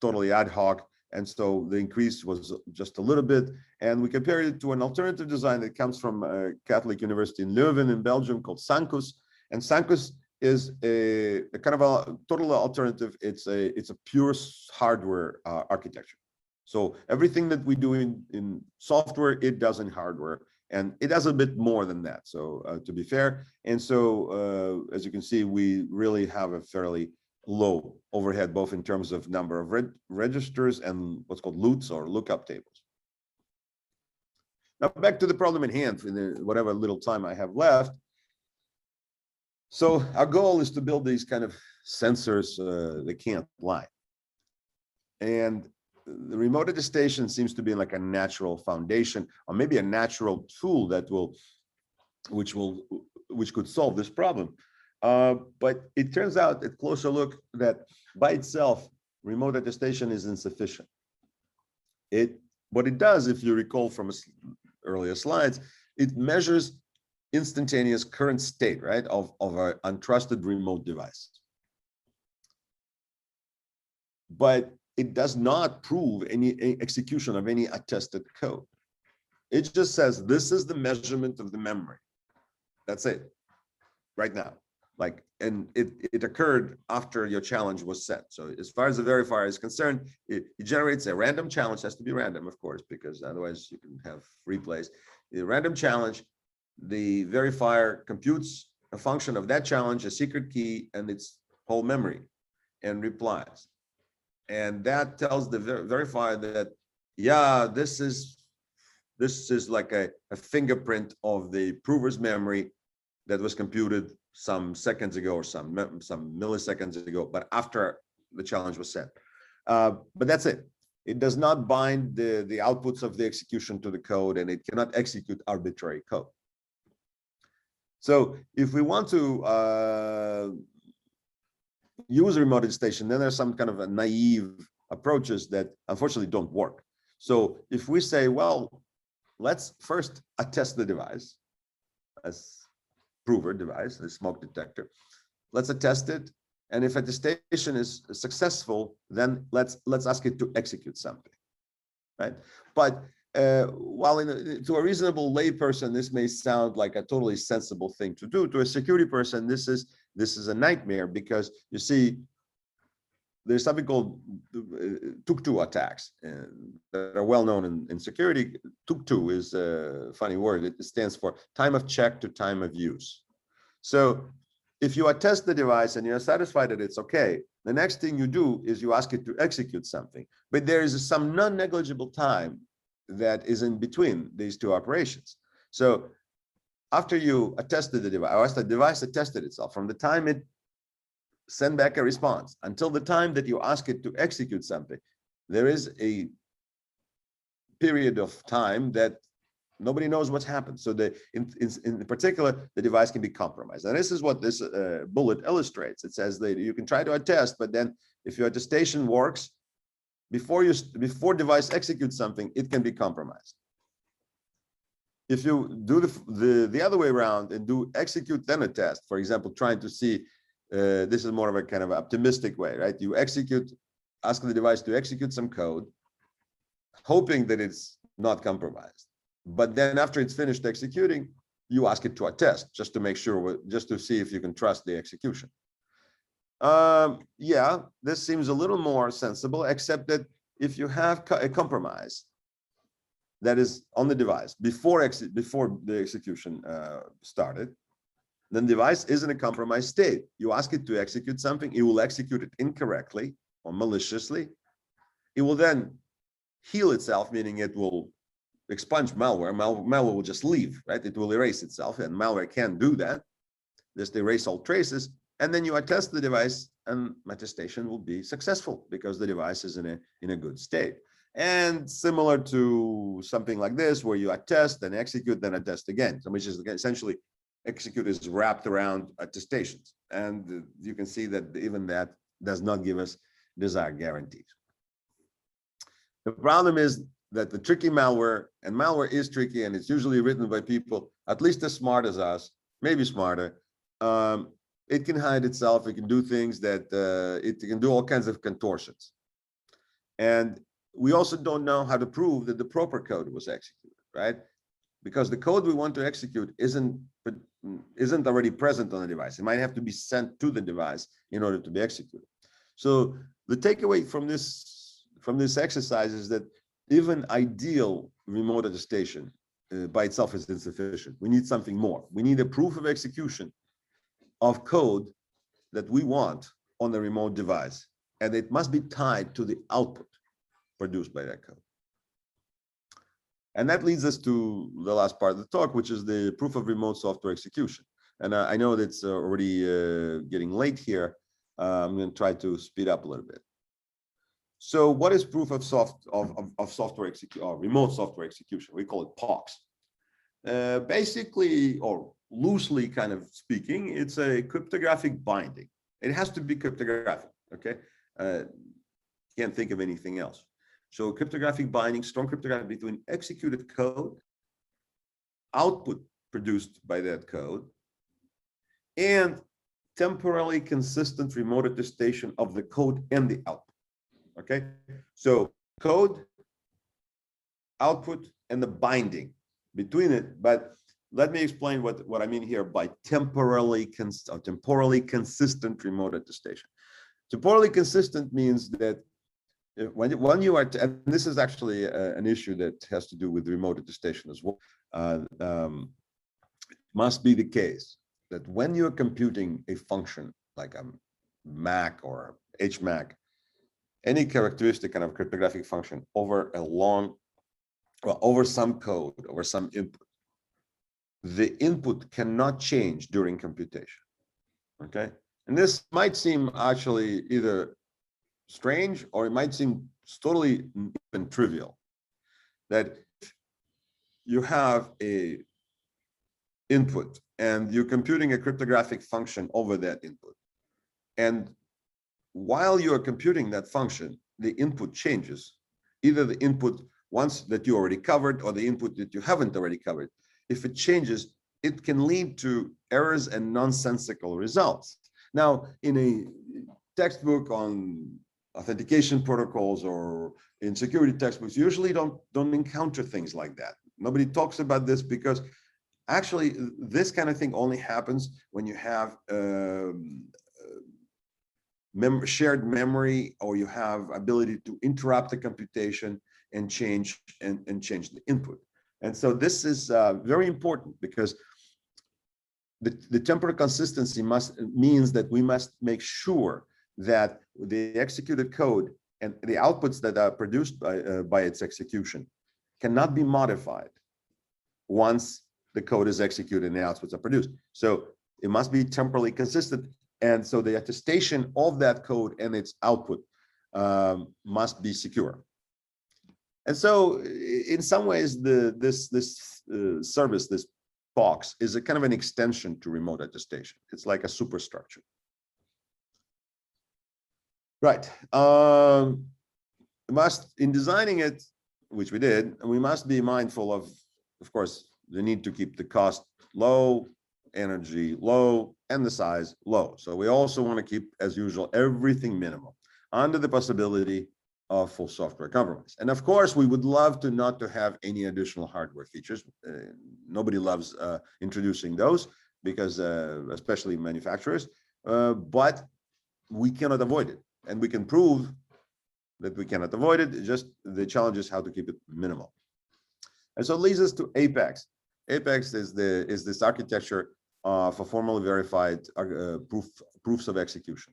totally ad hoc. And so the increase was just a little bit. And we compared it to an alternative design that comes from Catholic University in Leuven in Belgium called Sancus. And Sancus is a kind of a total alternative. It's a pure hardware architecture. So everything that we do in software, it does in hardware. And it does a bit more than that, so to be fair. And so, as you can see, we really have a fairly low overhead, both in terms of number of registers and what's called loots or lookup tables. Now, back to the problem at hand, in whatever little time I have left. So our goal is to build these kind of sensors that can't lie. And the remote attestation seems to be like a natural foundation, or maybe a natural tool that which could solve this problem. But it turns out at closer look that by itself, remote attestation is insufficient. What it does, if you recall from earlier slides, it measures instantaneous current state, right, of an untrusted remote device. But it does not prove any execution of any attested code. It just says, this is the measurement of the memory. That's it, right now. And it occurred after your challenge was set. So as far as the verifier is concerned, it generates a random challenge. It has to be random, of course, because otherwise you can have replays. The random challenge, the verifier computes a function of that challenge, a secret key, and its whole memory, and replies. And that tells the verifier that, yeah, this is like a fingerprint of the prover's memory that was computed some seconds ago or some milliseconds ago, but after the challenge was set. But that's it. It does not bind the outputs of the execution to the code, and it cannot execute arbitrary code. So if we want to use remote attestation, then there's some kind of a naive approaches that unfortunately don't work. So if we say, well, let's first attest the device as prover device, the smoke detector. Let's attest it. And if attestation is successful, then let's ask it to execute something, right? But while to a reasonable layperson, this may sound like a totally sensible thing to do. To a security person, this is a nightmare, because you see, there's something called tuk-tu attacks that are well known in security. Tuk-tu is a funny word. It stands for time of check to time of use. So if you attest the device and you're satisfied that it's okay, the next thing you do is you ask it to execute something. But there is some non-negligible time that is in between these two operations. So after you attested the device, or as the device attested itself, from the time it send back a response until the time that you ask it to execute something, there is a period of time that nobody knows what's happened. So in particular, the device can be compromised. And this is what this bullet illustrates. It says that you can try to attest, but then if your attestation works, before device executes something, it can be compromised. If you do the other way around and do execute then attest, for example, trying to see, this is more of a kind of optimistic way, right? You ask the device to execute some code, hoping that it's not compromised. But then after it's finished executing, you ask it to attest just to make sure, just to see if you can trust the execution. Yeah, this seems a little more sensible, except that if you have a compromise that is on the device before the execution started, then the device is in a compromised state. You ask it to execute something, it will execute it incorrectly or maliciously. It will then heal itself, meaning it will expunge malware. Malware will just leave, right? It will erase itself, and malware can't do that. Just erase all traces, and then you attest the device, and attestation will be successful because the device is in a good state. And similar to something like this, where you attest, then execute, then attest again, so which is essentially execute is wrapped around attestations. And you can see that even that does not give us desired guarantees. The problem is that the tricky malware, and malware is tricky, and it's usually written by people at least as smart as us, maybe smarter. It can hide itself. It can do things that it can do all kinds of contortions. And we also don't know how to prove that the proper code was executed, right? Because the code we want to execute isn't already present on the device. It might have to be sent to the device in order to be executed. So the takeaway from this exercise is that even ideal remote attestation by itself is insufficient. We need something more. We need a proof of execution of code that we want on the remote device, and it must be tied to the output produced by that code. And that leads us to the last part of the talk, which is the proof of remote software execution. And I know that it's already getting late here. I'm going to try to speed up a little bit. So what is proof of software execution, or remote software execution? We call it POX. Basically, or loosely kind of speaking, it's a cryptographic binding. It has to be cryptographic, okay? Can't think of anything else. So cryptographic binding, strong cryptography between executed code, output produced by that code, and temporally consistent remote attestation of the code and the output. Okay, so code, output, and the binding between it. But let me explain what I mean here by temporally consistent remote attestation. Temporally consistent means that when you are, and this is actually an issue that has to do with remote attestation as well, must be the case that when you're computing a function like a MAC or HMAC, any characteristic kind of cryptographic function over over some code, over some input, the input cannot change during computation, okay? And this might seem actually either strange, or it might seem totally even trivial, that you have a input and you're computing a cryptographic function over that input. And while you are computing that function, the input changes. Either the input once that you already covered or the input that you haven't already covered. If it changes, it can lead to errors and nonsensical results. Now, in a textbook on authentication protocols or in security textbooks, you usually don't encounter things like that. Nobody talks about this because actually this kind of thing only happens when you have shared memory, or you have ability to interrupt the computation and change the input. And so this is very important, because the temporal consistency means that we must make sure that the executed code and the outputs that are produced by its execution cannot be modified once the code is executed and the outputs are produced. So it must be temporally consistent. And so the attestation of that code and its output must be secure. And so in some ways, this service, this POX, is a kind of an extension to remote attestation. It's like a superstructure. Right. In designing it, which we did, we must be mindful of course, the need to keep the cost low, energy low, and the size low. So we also want to keep, as usual, everything minimal, under the possibility of full software compromise. And of course, we would love to not to have any additional hardware features. Nobody loves introducing those because, especially manufacturers, but we cannot avoid it. And we can prove that we cannot avoid it. Just the challenge is how to keep it minimal. And so it leads us to Apex. Apex is this architecture for formally verified proofs of execution.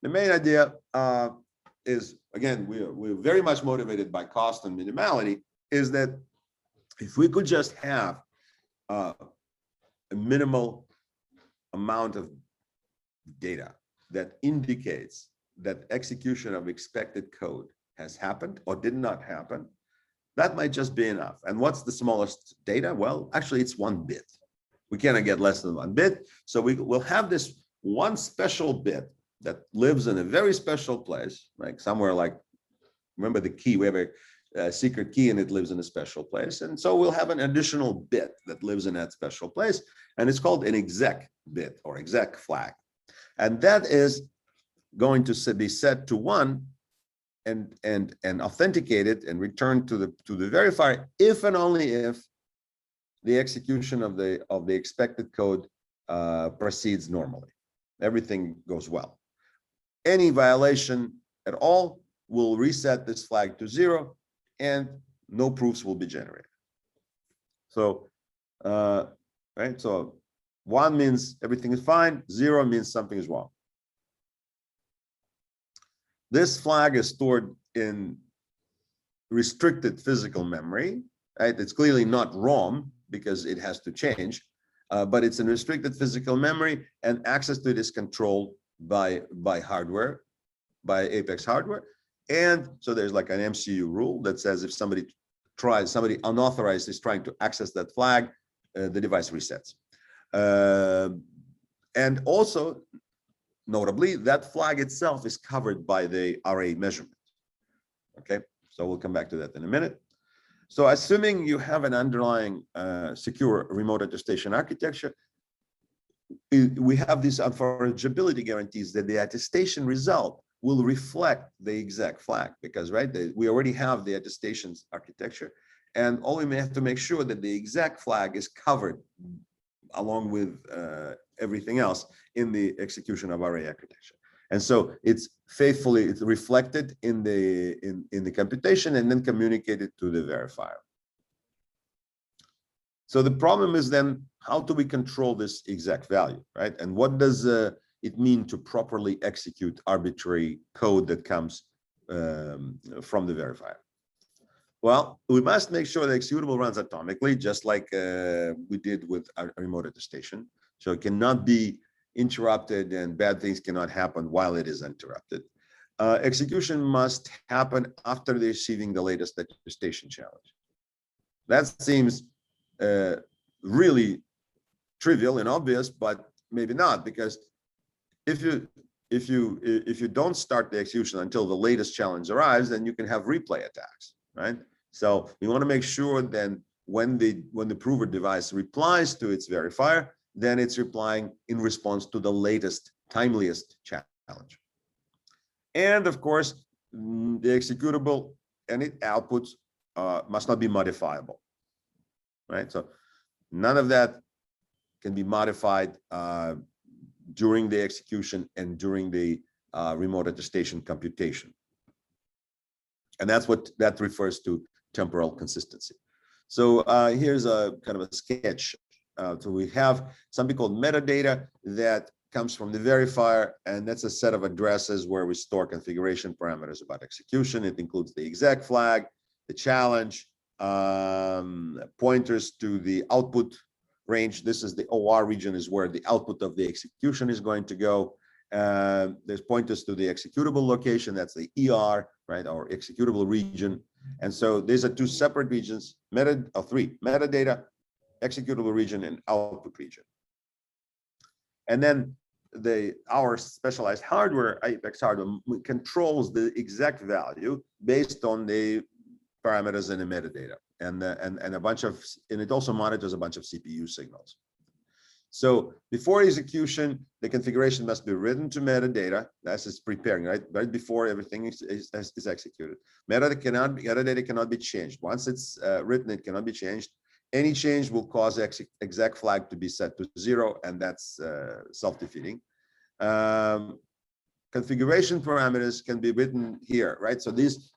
The main idea is, again, we're very much motivated by cost and minimality, is that if we could just have a minimal amount of data that indicates that execution of expected code has happened or did not happen, that might just be enough. And what's the smallest data? Well, actually, it's 1 bit. We cannot get less than 1 bit. So we will have this one special bit that lives in a very special place, like somewhere like, remember the key, we have a secret key and it lives in a special place. And so we'll have an additional bit that lives in that special place. And it's called an exec bit or exec flag. And that is going to be set to 1 and authenticated and returned to the verifier if and only if the execution of the expected code proceeds normally. Everything goes well. Any violation at all will reset this flag to 0 and no proofs will be generated. So, right, so 1 means everything is fine, 0 means something is wrong. This flag is stored in restricted physical memory, right? It's clearly not ROM because it has to change, but it's in restricted physical memory and access to it is controlled by hardware, by Apex hardware. And so there's like an MCU rule that says if somebody unauthorized is trying to access that flag, the device resets. And also, notably, that flag itself is covered by the array measurement. Okay, so we'll come back to that in a minute. So assuming you have an underlying secure remote attestation architecture, we have these unforgeability guarantees that the attestation result will reflect the exact flag because, right, we already have the attestations architecture, and all we may have to make sure that the exact flag is covered along with everything else in the execution of array architecture. And so it's reflected in the computation and then communicated to the verifier. So the problem is then, how do we control this exact value, right? And what does it mean to properly execute arbitrary code that comes from the verifier? Well, we must make sure the executable runs atomically, just like we did with our remote attestation. So it cannot be interrupted and bad things cannot happen while it is interrupted. Execution must happen after receiving the latest attestation challenge. That seems really trivial and obvious, but maybe not, because if you don't start the execution until the latest challenge arrives, then you can have replay attacks, right? So we want to make sure then when the prover device replies to its verifier, then it's replying in response to the latest, timeliest challenge. And of course, the executable and its outputs must not be modifiable, right? So none of that can be modified during the execution and during the remote attestation computation. And that's what that refers to temporal consistency. So here's a kind of a sketch. So we have something called metadata that comes from the verifier, and that's a set of addresses where we store configuration parameters about execution. It includes the exec flag, the challenge, pointers to the output range. This is the OR region, is where the output of the execution is going to go. There's pointers to the executable location, that's the ER, right, or executable region. And so these are 2 separate regions, 3, metadata, executable region, and output region. And then our specialized hardware, Apex hardware, controls the exact value based on the parameters in the metadata, and it also monitors a bunch of CPU signals. So before execution, the configuration must be written to metadata. That's is preparing, right before everything is executed. Metadata cannot be changed. Once it's written, it cannot be changed. Any change will cause exec flag to be set to 0, and that's self-defeating. Configuration parameters can be written here, right? So these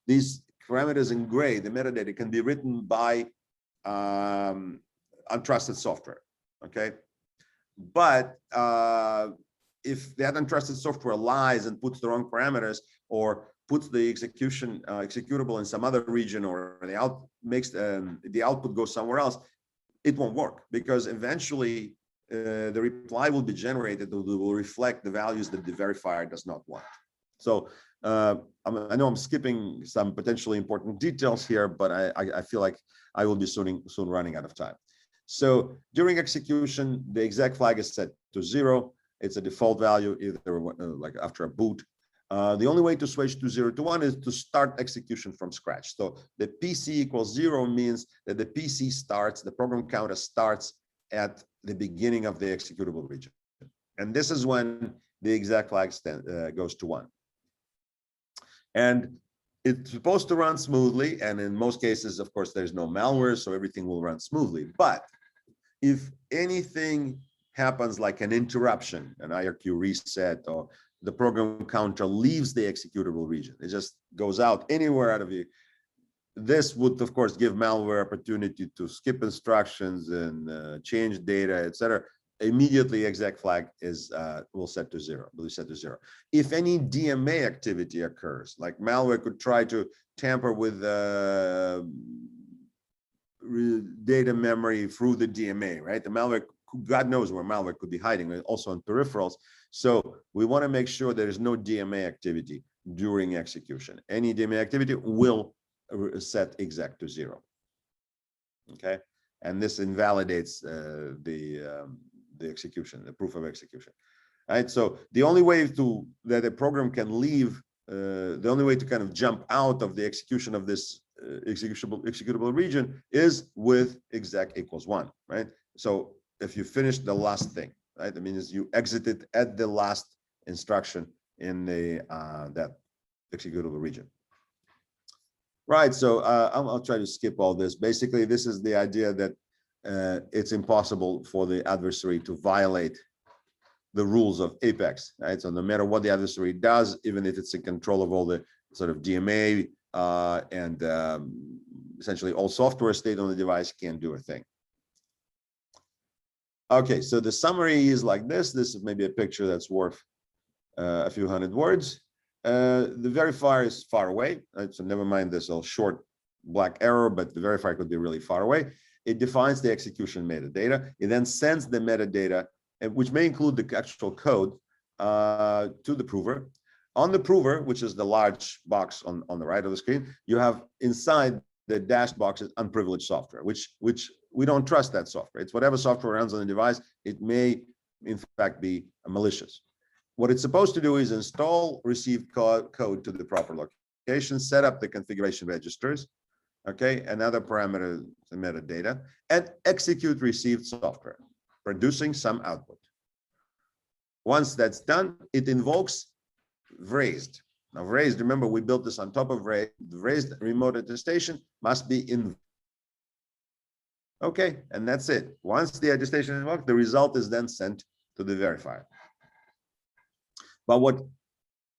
parameters in gray, the metadata, can be written by untrusted software, okay? But if that untrusted software lies and puts the wrong parameters, or puts the execution executable in some other region, or makes the output go somewhere else, it won't work, because eventually the reply will be generated that will reflect the values that the verifier does not want. So I know I'm skipping some potentially important details here, but I feel like I will be soon running out of time. So during execution, the exec flag is set to 0. It's a default value, either like after a boot. The only way to switch to 0 to 1 is to start execution from scratch. So the PC equals 0 means that the PC starts, the program counter starts at the beginning of the executable region. And this is when the exec flag goes to 1. And it's supposed to run smoothly. And in most cases, of course, there's no malware, so everything will run smoothly. But if anything happens, like an interruption, an IRQ reset, or the program counter leaves the executable region, it just goes out anywhere out of it, this would, of course, give malware opportunity to skip instructions and change data, etc. Immediately, exec flag will set to 0. Will be set to 0. If any DMA activity occurs, like malware could try to tamper with data memory through the DMA, right? The malware, God knows where malware could be hiding, also on peripherals. So we want to make sure there is no DMA activity during execution. Any DMA activity will set exec to 0. Okay, and this invalidates the execution, the proof of execution. Right. So the only way that a program can leave, the only way to kind of jump out of the execution of this executable region is with exec equals 1. Right. So if you finish the last thing, right, that means you exited at the last instruction in the that executable region. Right, so I'll try to skip all this. Basically, this is the idea that it's impossible for the adversary to violate the rules of Apex, right? So no matter what the adversary does, even if it's in control of all the sort of DMA and essentially all software state on the device, can't do a thing. Okay, so the summary is like this. This is maybe a picture that's worth a few hundred words. The verifier is far away, right? So never mind this little short black arrow, but the verifier could be really far away. It defines the execution metadata. It then sends the metadata, which may include the actual code, to the prover. On the prover, which is the large box on the right of the screen, you have inside the dashed box is unprivileged software, which we don't trust that software. It's whatever software runs on the device. It may, in fact, be malicious. What it's supposed to do is install received code to the proper location, set up the configuration registers, okay, another parameter, the metadata, and execute received software, producing some output. Once that's done, it invokes raised. Now, raised, remember, we built this on top of raised. The raised remote attestation must be invoked. Okay, and that's it. Once the attestation is invoked, the result is then sent to the verifier. But what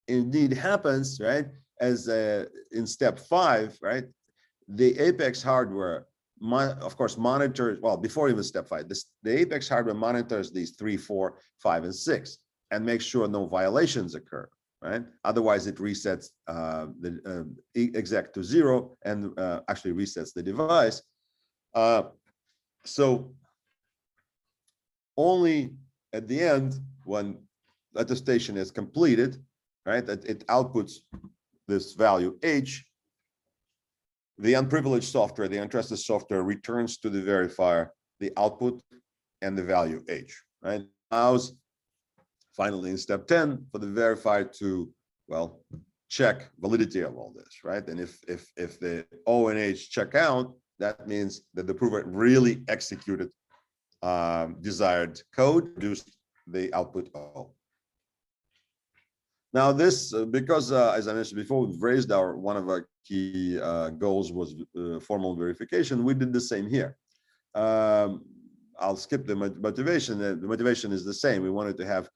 indeed happens, right, as in step 5, right, the Apex hardware, of course, monitors, well, before even step 5, the Apex hardware monitors these 3, 4, 5, and 6 and makes sure no violations occur, right? Otherwise, it resets the exec to 0 and actually resets the device. So only at the end, when attestation is completed, right, that it outputs this value H, the unprivileged software, the untrusted software returns to the verifier the output and the value H, right? Allows finally in step 10 for the verifier to, well, check validity of all this, right? And if the O and H check out, that means that the prover really executed desired code, produce the output O. Now this, because as I mentioned before, we've raised one of our key goals was formal verification. We did the same here. I'll skip the motivation. The motivation is the same. We wanted to have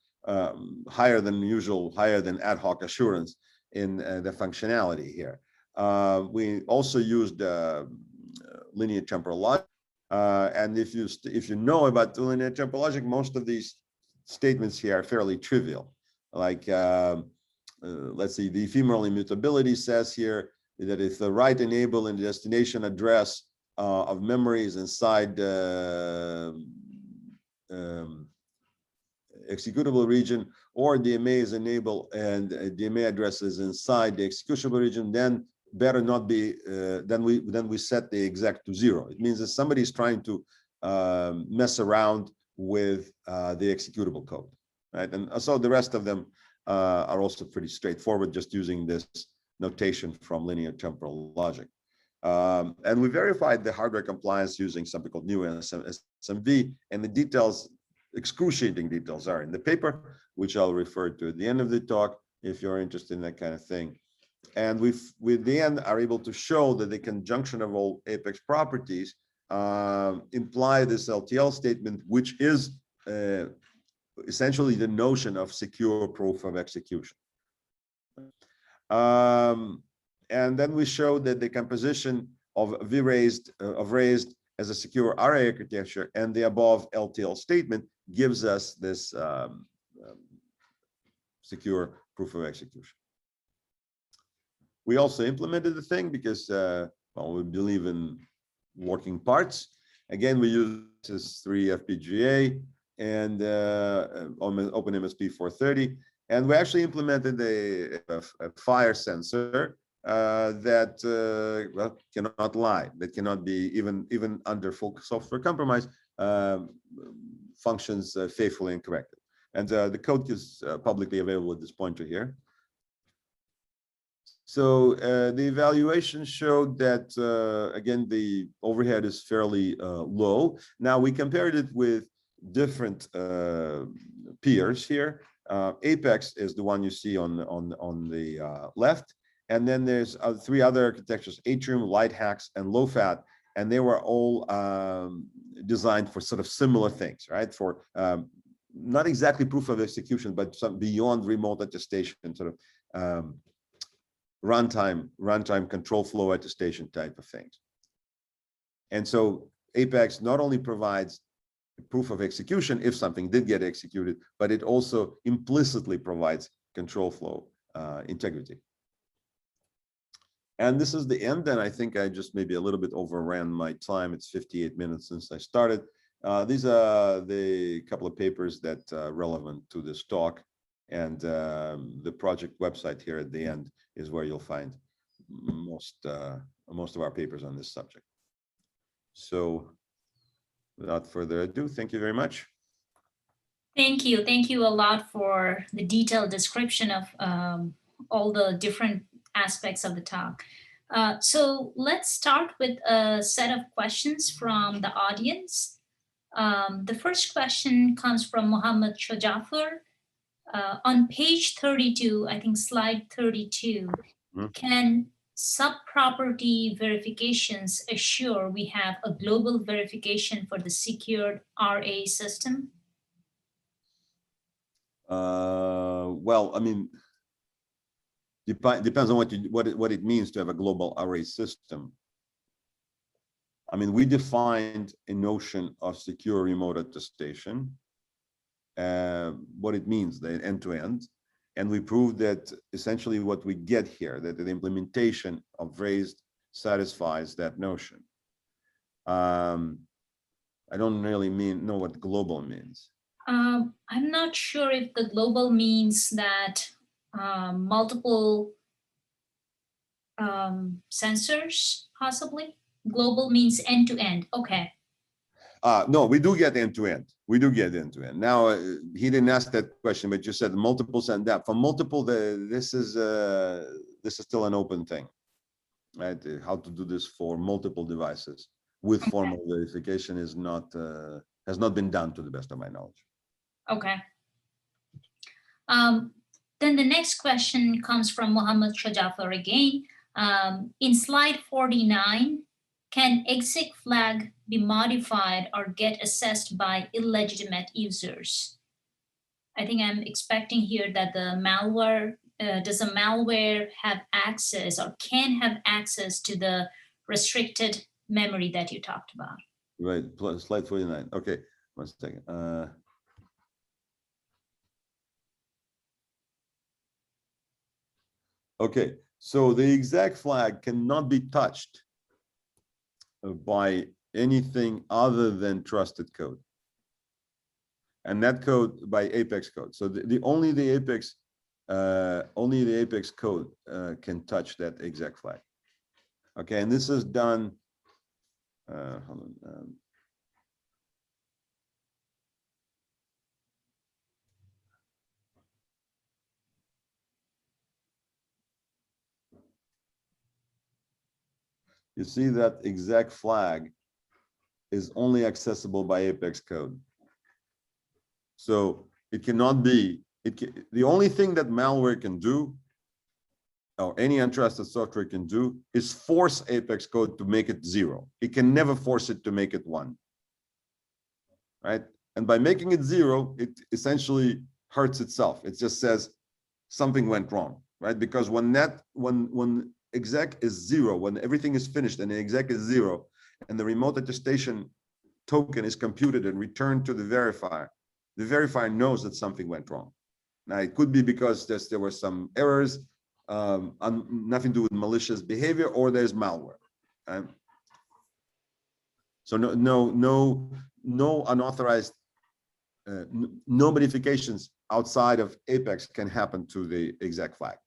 higher than usual, higher than ad hoc assurance in the functionality here. We also used linear temporal logic. And if you know about the linear temporal logic, most of these statements here are fairly trivial. Like, let's see, the ephemeral immutability says here that if the write enable and destination address of memories inside executable region, or DMA is enable and DMA address is inside the executable region, then better not be, then we set the exec to 0. It means that somebody is trying to mess around with the executable code, right? And so the rest of them are also pretty straightforward, just using this notation from linear temporal logic. And we verified the hardware compliance using something called new SMV, and the details, excruciating details, are in the paper, which I'll refer to at the end of the talk if you're interested in that kind of thing. And we then are able to show that the conjunction of all apex properties imply this LTL statement, which is essentially the notion of secure proof of execution. And then we showed that the composition of raised as a secure RA architecture and the above LTL statement gives us this secure proof of execution. We also implemented the thing because, well, we believe in working parts. Again, we use this 3 FPGA and OpenMSP 430. And we actually implemented a fire sensor that well, cannot lie, that cannot be even under full software compromise, functions faithfully and correctly. And the code is publicly available at this pointer here. So the evaluation showed that again the overhead is fairly low. Now we compared it with different peers here. Apex is the one you see on the left. And then there's 3 other architectures: Atrium, Lighthacks, and LowFat, and they were all designed for sort of similar things, right? For not exactly proof of execution, but some beyond remote attestation, sort of runtime control flow attestation type of things. And so Apex not only provides proof of execution if something did get executed, but it also implicitly provides control flow integrity. And this is the end, and I think I just maybe a little bit overran my time. It's 58 minutes since I started. These are the couple of papers that are relevant to this talk, and the project website here at the end is where you'll find most of our papers on this subject. So without further ado, thank you very much. Thank you. Thank you a lot for the detailed description of all the different aspects of the talk. So let's start with a set of questions from the audience. The first question comes from Mohammed Shajafar. On page 32, I think slide 32, can sub-property verifications assure we have a global verification for the secured RA system? Well, I mean, depends on what it means to have a global array system. I mean, we defined a notion of secure remote attestation, what it means, the end-to-end, and we proved that essentially what we get here, that the implementation of raised satisfies that notion. I don't really know what global means. I'm not sure if the global means that multiple sensors, possibly. Global means end-to-end. Okay. No, we do get end-to-end. We do get end-to-end. Now, he didn't ask that question, but you said multiples and that. For multiple, this is still an open thing, right? How to do this for multiple devices with formal verification is not has not been done to the best of my knowledge. Okay. Then the next question comes from Muhammad Shajafar again. In slide 49, can exec flag be modified or get accessed by illegitimate users? I think I'm expecting here that the malware, does a malware have access or can have access to the restricted memory that you talked about? Right, slide 49. Okay, 1 second. Okay, so the exec flag cannot be touched by anything other than trusted code, and that code by Apex code. So only the Apex code can touch that exec flag. Okay, and this is done. Hold on. You see that exec flag is only accessible by Apex code. So it cannot be, the only thing that malware can do, or any untrusted software can do, is force Apex code to make it 0. It can never force it to make it 1. Right? And by making it 0, it essentially hurts itself. It just says something went wrong, right? Because when exec is 0, when everything is finished and the exec is 0, and the remote attestation token is computed and returned to the verifier knows that something went wrong. Now, it could be because there were some errors, nothing to do with malicious behavior, or there's malware. So no unauthorized, no modifications outside of Apex can happen to the exec flag.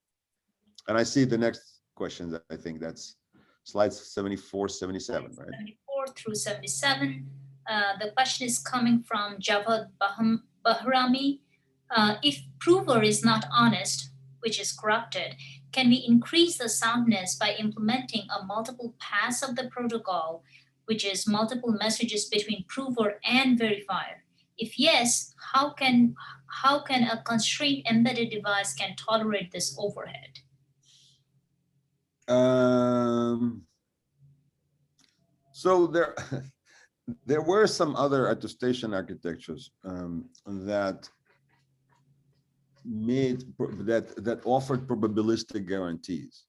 And I see the next question, that I think that's slides 74, 77, right? 74 through 77. The question is coming from Javad Bahrami. If prover is not honest, which is corrupted, can we increase the soundness by implementing a multiple pass of the protocol, which is multiple messages between prover and verifier? If yes, how can a constrained embedded device can tolerate this overhead? So there were some other attestation architectures that offered probabilistic guarantees,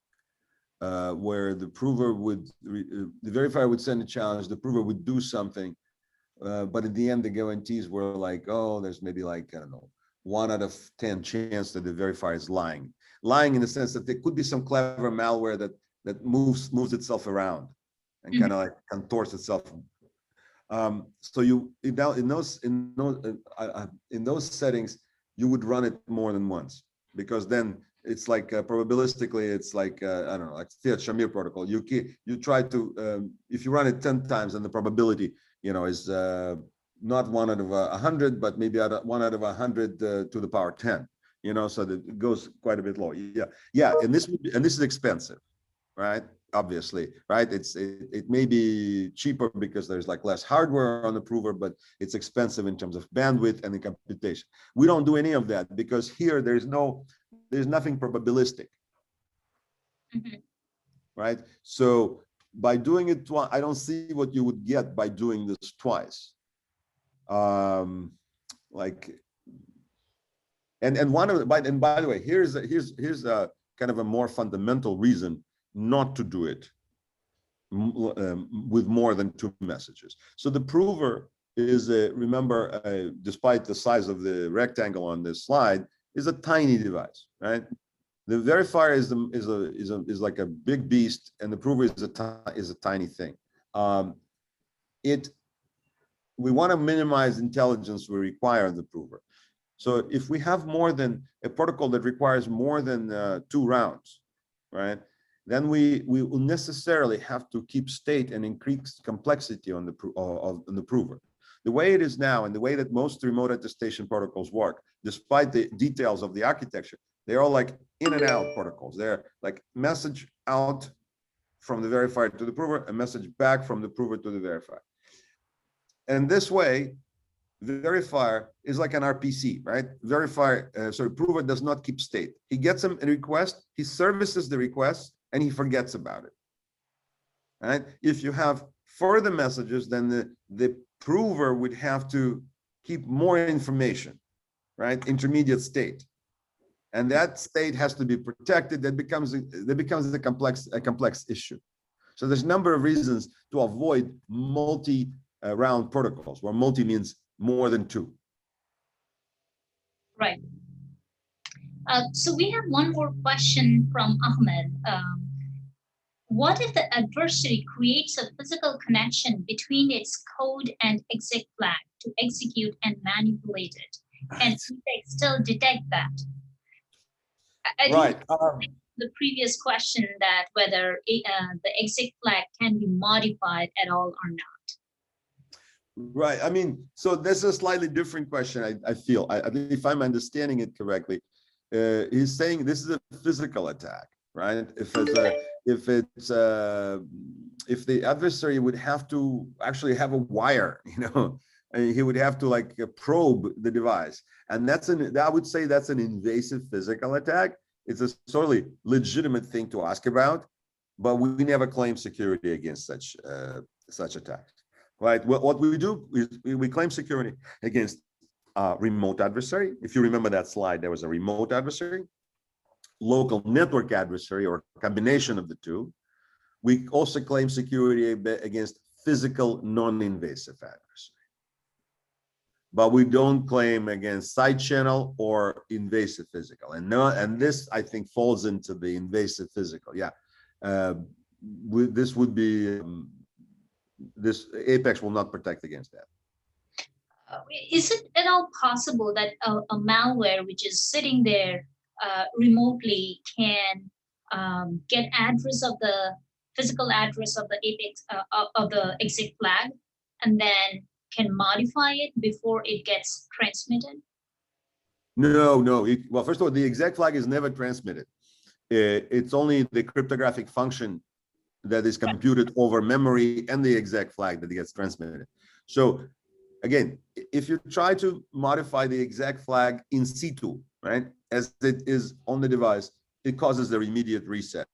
where the prover the verifier would send a challenge, the prover would do something, but at the end the guarantees were like, oh, there's maybe like, I don't know, 1 out of 10 chance that the verifier is lying in the sense that there could be some clever malware that moves itself around and kind of like contorts itself. So in those settings, you would run it more than once, because then it's like probabilistically, it's like I don't know, like Fiat-Shamir protocol. You try to if you run it 10 times, and the probability, is not 1 out of 100, but maybe 1 out of 100 to the power 10. So that it goes quite a bit low. Yeah, and this is expensive, right? Obviously, right? It may be cheaper because there's like less hardware on the prover, but it's expensive in terms of bandwidth and the computation. We don't do any of that because here there's nothing probabilistic, right? So by doing it twice, I don't see what you would get by doing this twice. And by the way, here's a kind of a more fundamental reason not to do it with more than 2 messages. So the prover is remember, despite the size of the rectangle on this slide, is a tiny device, right? The verifier is like a big beast, and the prover is a tiny thing. We want to minimize intelligence we require on the prover. So if we have more than a protocol that requires more than 2 rounds, right, then we will necessarily have to keep state and increase complexity on the prover. The way it is now, and the way that most remote attestation protocols work, despite the details of the architecture, they're all like in and out protocols. They're like message out from the verifier to the prover, a message back from the prover to the verifier. And this way, verifier is like an RPC, right? Verifier, sorry, prover does not keep state. He gets a request, he services the request, and he forgets about it. Right? If you have further messages, then the prover would have to keep more information, right? Intermediate state. And that state has to be protected. That becomes a complex issue. So there's a number of reasons to avoid multi-round protocols, where multi means more than two. Right. So we have one more question from Ahmed. What if the adversary creates a physical connection between its code and exec flag to execute and manipulate it? Can EPEX still detect that? Right. The previous question that whether the exec flag can be modified at all or not. Right. I mean, so this is a slightly different question. I feel, if I'm understanding it correctly, he's saying this is a physical attack, right? If the adversary would have to actually have a wire, and he would have to like probe the device, and I would say that's an invasive physical attack. It's a totally legitimate thing to ask about, but we never claim security against such attacks, right? What we do is we claim security against remote adversary. If you remember that slide, there was a remote adversary, local network adversary, or a combination of the two. We also claim security against physical non-invasive adversary. But we don't claim against side channel or invasive physical. And this, I think, falls into the invasive physical. Yeah, this would be, this Apex will not protect against that. Is it at all possible that a malware which is sitting there remotely can get address of the physical address of the Apex of the exec flag, and then can modify it before it gets transmitted? No. Well, first of all, the exec flag is never transmitted. It's only the cryptographic function that is computed over memory and the exec flag that gets transmitted. So again, if you try to modify the exec flag in situ, right, as it is on the device, it causes the immediate reset.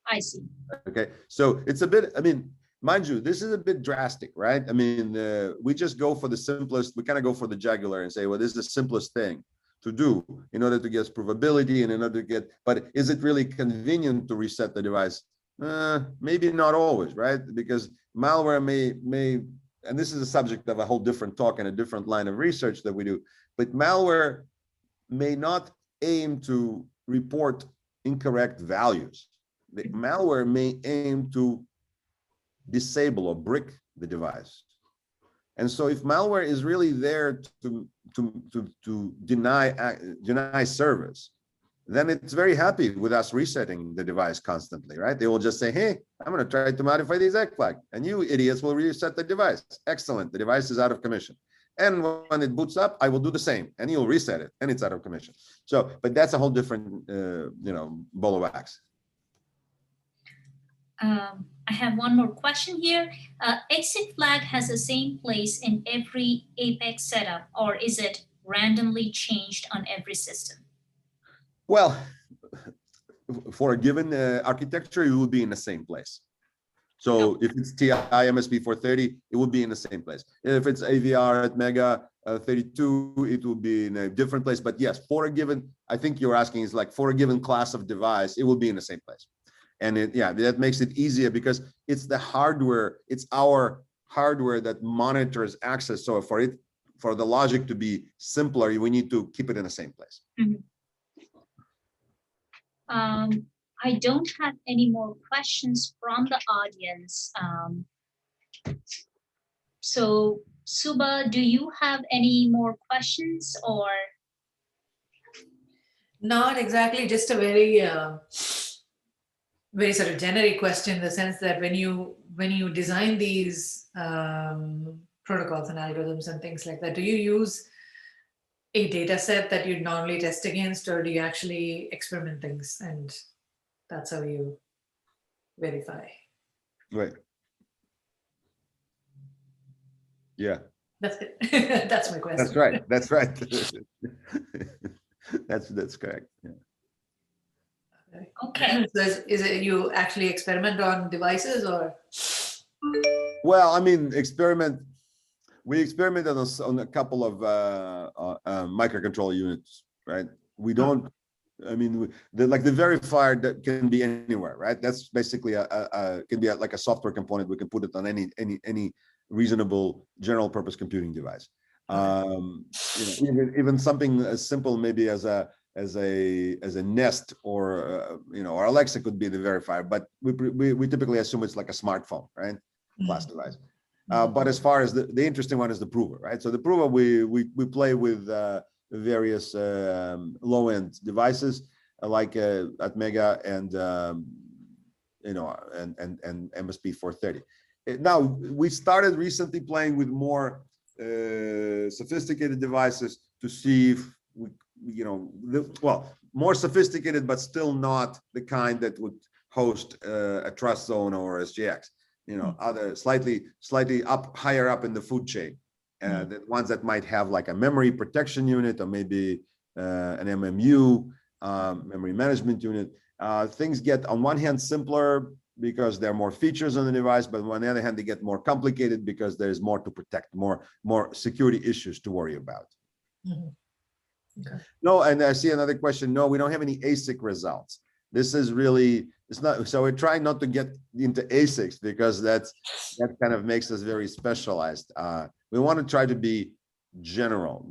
I see. Okay, so it's a bit, I mean, mind you, this is a bit drastic, right? I mean, we just go for the simplest, we kind of go for the jugular and say, well, this is the simplest thing to do in order to get provability and in order to get, but is it really convenient to reset the device? Maybe not always, right? Because malware may, and this is a subject of a whole different talk and a different line of research that we do, but malware may not aim to report incorrect values. The malware may aim to disable or brick the device. And so if malware is really there to deny service, then it's very happy with us resetting the device constantly, right? They will just say, hey, I'm going to try to modify the exec flag, and you idiots will reset the device. Excellent, the device is out of commission. And when it boots up, I will do the same, and you'll reset it, and it's out of commission. So, but that's a whole different, ball of wax. I have one more question here. Exit flag has the same place in every Apex setup, or is it randomly changed on every system? Well, for a given architecture, it will be in the same place. So if it's TI MSP 430, it will be in the same place. If it's AVR at Mega 32, it will be in a different place. But yes, for a given, I think you're asking is like for a given class of device, it will be in the same place. And that makes it easier because it's the hardware, it's our hardware that monitors access. So for the logic to be simpler, we need to keep it in the same place. Mm-hmm. I don't have any more questions from the audience. So Suba, do you have any more questions or? Not exactly, just a very sort of generic question in the sense that when you design these protocols and algorithms and things like that, do you use a data set that you normally test against, or do you actually experiment things and that's how you verify? Right. Yeah. That's it. That's my question. That's right. That's right. That's correct. Yeah. Okay. So is it you actually experiment on devices or? Well, I mean, we experimented on a couple of microcontroller units, right? We don't, I mean, the verifier that can be anywhere, right? That's basically can be like a software component. We can put it on any reasonable general purpose computing device. You know, even something as simple maybe as a Nest or or Alexa could be the verifier, but we typically assume it's like a smartphone, right? Class device. But as far as the interesting one is the prover, right? So the prover, we play with various low-end devices like at Mega and and MSP 430. Now we started recently playing with more sophisticated devices to see if we, more sophisticated, but still not the kind that would host a trust zone or SGX. Other slightly higher up in the food chain, the ones that might have like a memory protection unit or maybe an MMU, memory management unit. Things get on one hand simpler because there are more features on the device, but on the other hand, they get more complicated because there's more to protect, more security issues to worry about. Okay. No, and I see another question. No, we don't have any ASIC results. This is really, it's not, so we're trying not to get into ASICs because that kind of makes us very specialized. We want to try to be general,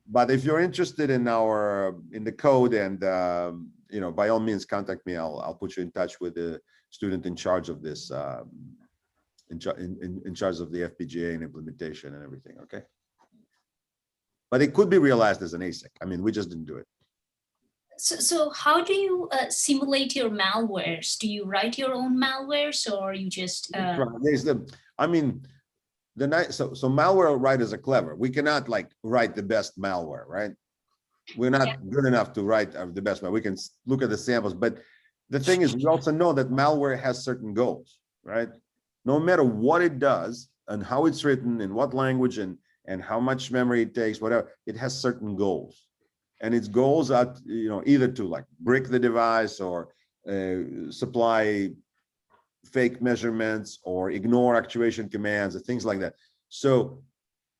but if you're interested in the code and by all means contact me. I'll put you in touch with the student in charge of this, in charge of the FPGA and implementation and everything. Okay, but it could be realized as an ASIC. I mean, we just didn't do it. So how do you simulate your malwares? Do you write your own malwares, or you just? So malware writers are clever. We cannot like write the best malware, right? We're not good enough to write the best malware. We can look at the samples, but the thing is, we also know that malware has certain goals, right? No matter what it does and how it's written, in what language, and how much memory it takes, whatever, it has certain goals. And its goals are, either to like brick the device or supply fake measurements or ignore actuation commands and things like that. So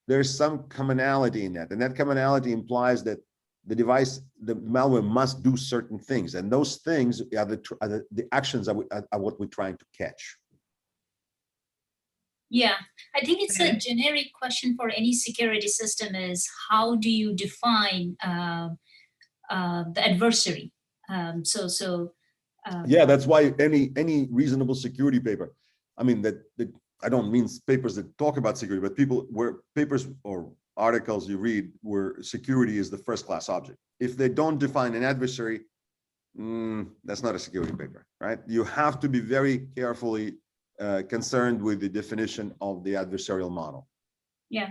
there's some commonality in that. And that commonality implies that the malware must do certain things. And those things are the actions are what we're trying to catch. Yeah, I think it's a generic question for any security system is how do you define the adversary? Yeah, that's why any reasonable security paper, I mean, that I don't mean papers that talk about security, but papers or articles you read where security is the first class object. If they don't define an adversary, that's not a security paper, right? You have to be very carefully concerned with the definition of the adversarial model. Yeah.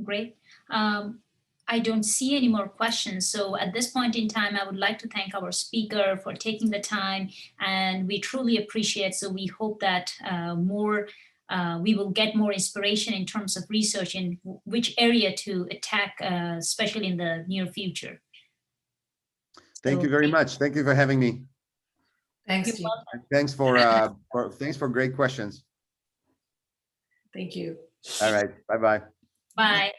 Great. I don't see any more questions. So at this point in time, I would like to thank our speaker for taking the time, and we truly appreciate. So we hope that we will get more inspiration in terms of research in which area to attack, especially in the near future. Thank you very much. Thank you for having me. Thanks, You're Steve. welcome. Thanks for great questions. Thank you. All right. Bye-bye. Bye.